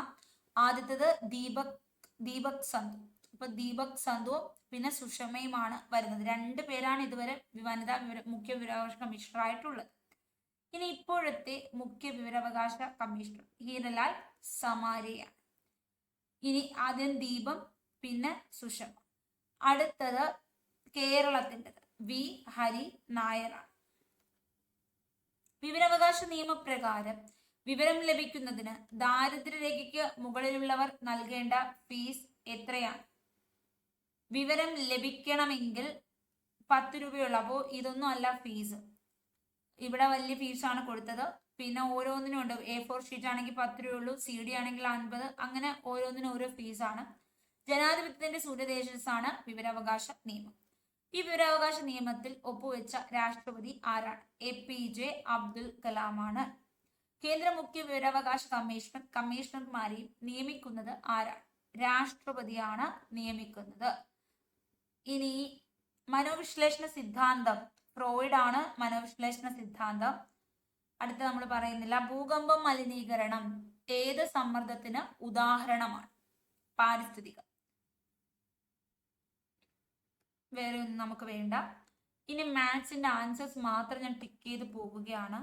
Speaker 1: ആദ്യത്തത് ദീപക് സന്ധു. അപ്പൊ ദീപക് സന്ധു പിന്നെ സുഷമയുമാണ് വരുന്നത്. 2 പേരാണ് ഇതുവരെ വനിതാ മുഖ്യ വിവരാവകാശ കമ്മീഷണർ ആയിട്ടുള്ളത്. ഇനി ഇപ്പോഴത്തെ മുഖ്യ വിവരാവകാശ കമ്മീഷണർ ഹീരലാൽ സമാരിയാണ്. ഇനി ആദ്യം ദീപം, പിന്നെ സുഷമ. അടുത്തത് കേരളത്തിൻ്റെത് വി ഹരി നായരാണ്. വിവരാവകാശ നിയമപ്രകാരം വിവരം ലഭിക്കുന്നതിന് ദാരിദ്ര്യരേഖയ്ക്ക് മുകളിലുള്ളവർ നൽകേണ്ട ഫീസ് എത്രയാണ്? വിവരം ലഭിക്കണമെങ്കിൽ 10 രൂപയുള്ള. അപ്പോൾ ഇതൊന്നും അല്ല ഫീസ്. ഇവിടെ വലിയ ഫീസാണ് കൊടുത്തത്. പിന്നെ ഓരോന്നിനും ഉണ്ട്. A4 ഷീറ്റ് ആണെങ്കിൽ 10 രൂപയുള്ളൂ, CD ആണെങ്കിൽ 50, അങ്ങനെ ഓരോന്നിനും ഓരോ ഫീസാണ്. ജനാധിപത്യത്തിന്റെ സൂര്യദേശസാണ് വിവരാവകാശ നിയമം. ഈ വിവരാവകാശ നിയമത്തിൽ ഒപ്പുവെച്ച രാഷ്ട്രപതി ആരാണ്? APJ അബ്ദുൽ കലാമാണ്. കേന്ദ്ര മുഖ്യ വിവരാവകാശ കമ്മീഷണർമാരെയും നിയമിക്കുന്നത് ആരാണ്? രാഷ്ട്രപതിയാണ് നിയമിക്കുന്നത്. ഇനി മനോവിശ്ലേഷണ സിദ്ധാന്തം, ഫ്രോയിഡ് ആണ് മനോവിശ്ലേഷണ സിദ്ധാന്തം. അടുത്ത നമ്മൾ പറയുന്നില്ല. ഭൂകമ്പം മലിനീകരണം ഏത് സമ്മർദ്ദത്തിന് ഉദാഹരണമാണ്? പാരിസ്ഥിതിക. വേറെ ഒന്നും നമുക്ക് വേണ്ട. ഇനി മാത്സിന്റെ ആൻസേഴ്സ് മാത്രം ഞാൻ ടിക്ക് ചെയ്ത് പോവുകയാണ്.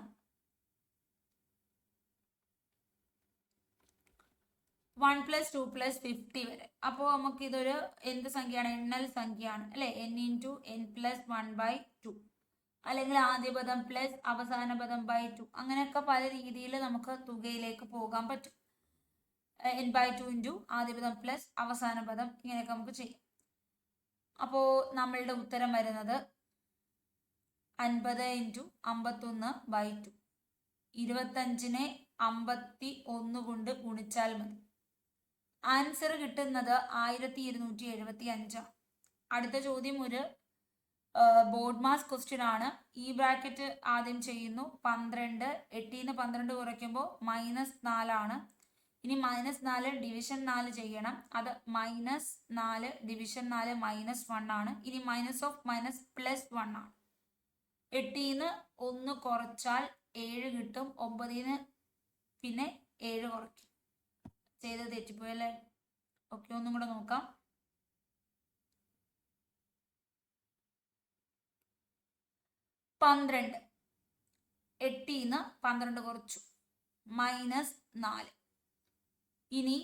Speaker 1: 1 + 2 + 50 വരെ. അപ്പോൾ നമുക്ക് ഇതൊരു എന്ത് സംഖ്യയാണ്? എണ്ണൽ സംഖ്യയാണ് അല്ലെ? n × n + 1/2, അല്ലെങ്കിൽ ആദ്യ പദം പ്ലസ് അവസാന പദം /2, അങ്ങനെയൊക്കെ പല രീതിയിൽ നമുക്ക് തുകയിലേക്ക് പോകാൻ പറ്റും. n/2 × ആദ്യ പദം പ്ലസ് അവസാന പദം, ഇങ്ങനെയൊക്കെ നമുക്ക് ചെയ്യാം. അപ്പോൾ നമ്മളുടെ ഉത്തരം വരുന്നത് 50 × 51/2. 25നെ 51 കൊണ്ട് ഗുണിച്ചാൽ മതി. ആൻസർ കിട്ടുന്നത് 1275. അടുത്ത ചോദ്യം ഒരു ബോർഡ് മാസ് ക്വസ്റ്റ്യൻ ആണ്. ഈ ബ്രാക്കറ്റ് ആദ്യം ചെയ്യുന്നു. 12, 8ന്ന് 12 കുറയ്ക്കുമ്പോൾ -4 ആണ്. ഇനി -4 ഡിവിഷൻ 4 ചെയ്യണം. അത് -4 ഡിവിഷൻ 4 -1 ആണ്. ഇനി -+1 ആണ്. 8ന്ന് 1 കുറച്ചാൽ 7 കിട്ടും. 9ന് പിന്നെ 7 കുറയ്ക്കും. ചെയ്ത് തെറ്റിപ്പോയല്ലേ? ഓക്കെ, ഒന്നും കൂടെ നോക്കാം. 12 8 12 കുറച്ചു -4. ഇനി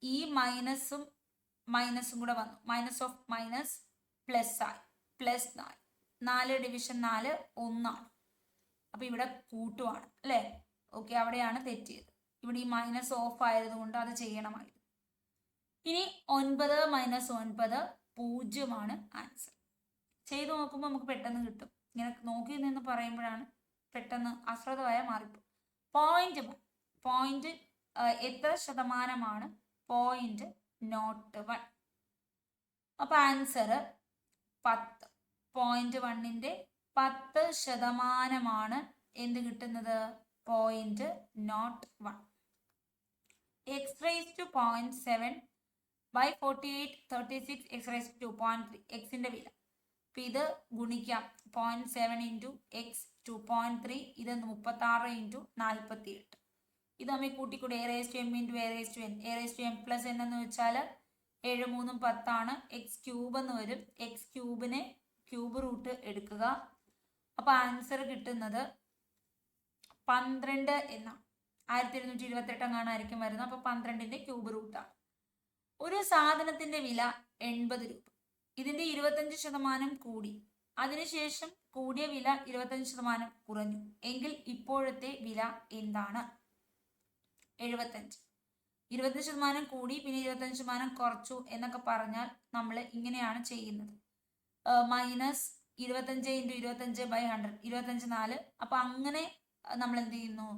Speaker 1: ഈ മൈനസും കൂടെ വന്നു, മൈനസ് ഓഫ് മൈനസ് പ്ലസ് ആയി, +4. 4 ഡിവിഷൻ 4 1. അപ്പൊ ഇവിടെ കൂട്ടുവാണ് അല്ലേ? ഓക്കെ, അവിടെയാണ് തെറ്റിയത്. ഇവിടെ ഈ മൈനസ് ഓഫ് ആയതുകൊണ്ട് അത് ചെയ്യണമായിരുന്നു. ഇനി 9 - 9 0 ആൻസർ. ചെയ്ത് നോക്കുമ്പോൾ നമുക്ക് പെട്ടെന്ന് കിട്ടും. ഇങ്ങനെ നോക്കി നിന്ന് പറയുമ്പോഴാണ് പെട്ടെന്ന് അശ്രദ്ധമായ മാറിപ്പോകും. പോയിന്റ് എത്ര ശതമാനമാണ്? 0.01. അപ്പൊ ആൻസർ 10. 0.1ന്റെ 10% എന്ത് കിട്ടുന്നത്? 0.01. x raised to 0.7 by 48 36 x raised to 2.3. എക്സിന്റെ വില. അപ്പൊ ഇത് ഗുണിക്കാം. 0.7 × x 2.3. ഇത് 36 × 48. ഇത് നമ്മൾ കൂട്ടിക്കൂടി a raised to m × a raised to n. a raised to m plus n എന്ന് വെച്ചാൽ 7 3 10 x³ എന്ന് വരും. x³ ക്യൂബ് റൂട്ട് എടുക്കുക. അപ്പൊ ആൻസർ കിട്ടുന്നത് 12 എന്നാണ്. 1228 അങ്ങാനായിരിക്കും വരുന്നത്. അപ്പൊ 12ന്റെ ക്യൂബ് റൂട്ടാണ്. ഒരു സാധനത്തിന്റെ വില 80 രൂപ. ഇതിന്റെ 25% കൂടി. അതിനുശേഷം കൂടിയ വില 25% കുറഞ്ഞു എങ്കിൽ ഇപ്പോഴത്തെ വില എന്താണ്? 75. 25% കൂടി പിന്നെ 25% കുറച്ചു എന്നൊക്കെ പറഞ്ഞാൽ നമ്മൾ ഇങ്ങനെയാണ് ചെയ്യുന്നത്. -25 × 25/100. 25 4. അപ്പൊ അങ്ങനെ നമ്മൾ എന്ത് ചെയ്യുന്നു?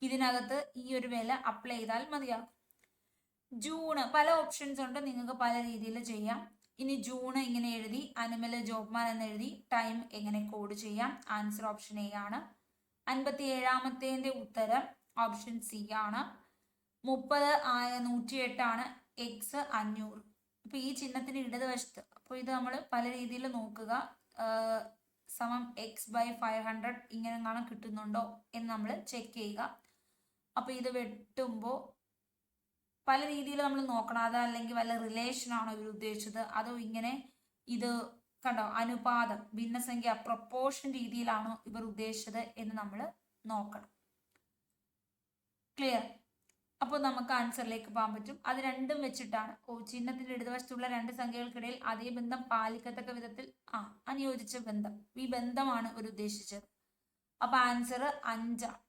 Speaker 1: ഇതിനകത്ത് ഈ ഒരു വില അപ്ലൈ ചെയ്താൽ മതിയാകും. ജൂണ് പല ഓപ്ഷൻസ് ഉണ്ട്, നിങ്ങൾക്ക് പല രീതിയിൽ ചെയ്യാം. ഇനി ജൂണ് ഇങ്ങനെ എഴുതി, അനിമൽ ജോബ്മാൻ എന്ന് എഴുതി, ടൈം എങ്ങനെ കോഡ് ചെയ്യാം? ആൻസർ ഓപ്ഷൻ എ ആണ്. 57ാമത്തേന്റെ ഉത്തരം ഓപ്ഷൻ സി ആണ്. 30 108 ആണ്. എക്സ് 500. അപ്പൊ ഈ ചിഹ്നത്തിന് ഇടതുവശത്ത്, അപ്പോൾ ഇത് നമ്മൾ പല രീതിയിൽ നോക്കുക. സമം x/500 ഇങ്ങനെ കാണാൻ കിട്ടുന്നുണ്ടോ എന്ന് നമ്മൾ ചെക്ക് ചെയ്യുക. അപ്പൊ ഇത് വെട്ടുമ്പോൾ പല രീതിയിൽ നമ്മൾ നോക്കണം. അതല്ലെങ്കിൽ വല്ല റിലേഷൻ ആണോ ഇവർ ഉദ്ദേശിച്ചത്, അതോ ഇങ്ങനെ ഇത് കണ്ടോ അനുപാതം ഭിന്നസംഖ്യ പ്രൊപ്പോർഷൻ രീതിയിലാണോ ഇവർ ഉദ്ദേശിച്ചത് എന്ന് നമ്മൾ നോക്കണം. ക്ലിയർ? അപ്പോൾ നമുക്ക് ആൻസറിലേക്ക് പോകാൻ പറ്റും. അത് രണ്ടും വെച്ചിട്ടാണ് ചിഹ്നത്തിന്റെ ഇടതുവശത്തുള്ള രണ്ട് സംഖ്യകൾക്കിടയിൽ അതേ ബന്ധം പാലിക്കത്തക്ക വിധത്തിൽ അനുയോജിച്ച ബന്ധം, ഈ ബന്ധമാണ് ഒരു ഉദ്ദേശിച്ചത്. അപ്പൊ ആൻസർ 5 ആണ്.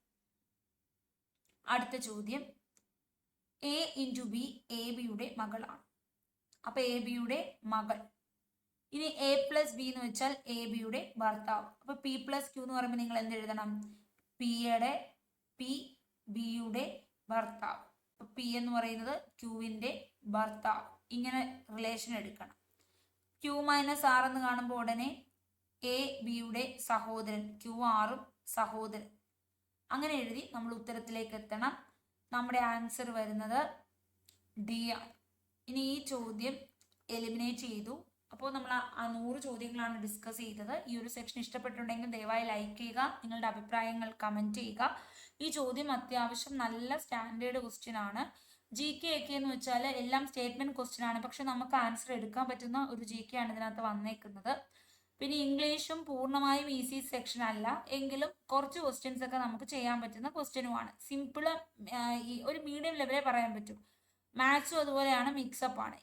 Speaker 1: അടുത്ത ചോദ്യം, a × b എ ബിയുടെ മകളാണ്. അപ്പൊ എ ബിയുടെ മകൾ. ഇനി a + b എന്ന് വെച്ചാൽ എ ബിയുടെ ഭർത്താവ്. അപ്പൊ p + q എന്ന് പറയുമ്പോൾ നിങ്ങൾ എന്ത് എഴുതണം? p ബിയുടെ ഭർത്താവ്. പി എന്ന് പറയുന്നത് ക്യൂവിന്റെ ഭർത്താവ്. ഇങ്ങനെ റിലേഷൻ എടുക്കണം. q - r എന്ന് കാണുമ്പോൾ ഉടനെ എ ബിയുടെ സഹോദരൻ, QR സഹോദരൻ. അങ്ങനെ എഴുതി നമ്മൾ ഉത്തരത്തിലേക്ക് എത്തണം. നമ്മുടെ ആൻസർ വരുന്നത് ഡി ആണ്. ഇനി ഈ ചോദ്യം എലിമിനേറ്റ് ചെയ്തു. അപ്പോൾ നമ്മൾ ആ 100 ചോദ്യങ്ങളാണ് ഡിസ്കസ് ചെയ്തത്. ഈ ഒരു സെക്ഷൻ ഇഷ്ടപ്പെട്ടുണ്ടെങ്കിൽ ദയവായി ലൈക്ക് ചെയ്യുക, നിങ്ങളുടെ അഭിപ്രായങ്ങൾ കമന്റ് ചെയ്യുക. ഈ ചോദ്യം അത്യാവശ്യം നല്ല സ്റ്റാൻഡേർഡ് ക്വസ്റ്റ്യൻ ആണ്. GK ഒക്കെ എന്ന് വെച്ചാൽ എല്ലാം സ്റ്റേറ്റ്മെന്റ് ക്വസ്റ്റ്യൻ ആണ്, പക്ഷെ നമുക്ക് ആൻസർ എടുക്കാൻ പറ്റുന്ന ഒരു GK ആണ് ഇതിനകത്ത് വന്നേക്കുന്നത്. പിന്നെ ഇംഗ്ലീഷും പൂർണ്ണമായും ഈസി സെക്ഷൻ അല്ല, എങ്കിലും കുറച്ച് ക്വസ്റ്റ്യൻസ് ഒക്കെ നമുക്ക് ചെയ്യാൻ പറ്റുന്ന ക്വസ്റ്റ്യനുമാണ്. സിമ്പിള് ഒരു മീഡിയം ലെവലേ പറയാൻ പറ്റും. മാത്സും അതുപോലെയാണ്, മിക്സപ്പ് ആണ്.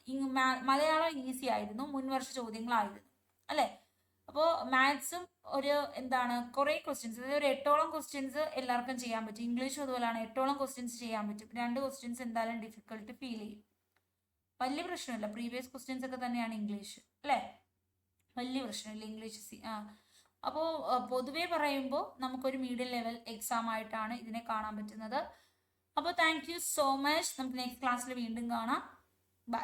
Speaker 1: മലയാളം ഈസി ആയിരുന്നു, മുൻവർഷ ചോദ്യങ്ങളായിരുന്നു അല്ലേ? അപ്പോൾ മാത്സും ഒരു എന്താണ് കുറേ ക്വസ്റ്റ്യൻസ്, അതായത് ഒരു 8ഓളം ക്വസ്റ്റ്യൻസ് എല്ലാവർക്കും ചെയ്യാൻ പറ്റും. ഇംഗ്ലീഷും അതുപോലെയാണ്, 8ഓളം ക്വസ്റ്റ്യൻസ് ചെയ്യാൻ പറ്റും. 2 ക്വസ്റ്റ്യൻസ് എന്തായാലും ഡിഫിക്കൽട്ട് ഫീൽ ചെയ്യും. വലിയ പ്രശ്നമില്ല, പ്രീവിയസ് ക്വസ്റ്റ്യൻസ് ഒക്കെ തന്നെയാണ് ഇംഗ്ലീഷ് അല്ലേ? വലിയ പ്രശ്നമില്ല ഇംഗ്ലീഷ്. അപ്പോൾ പൊതുവേ പറയുമ്പോൾ നമുക്കൊരു മീഡിയം ലെവൽ എക്സാം ആയിട്ടാണ് ഇതിനെ കാണാൻ പറ്റുന്നത്. അപ്പോൾ താങ്ക് യു സോ മച്ച്. നമുക്ക് നെക്സ്റ്റ് ക്ലാസ്സിൽ വീണ്ടും കാണാം. ബൈ.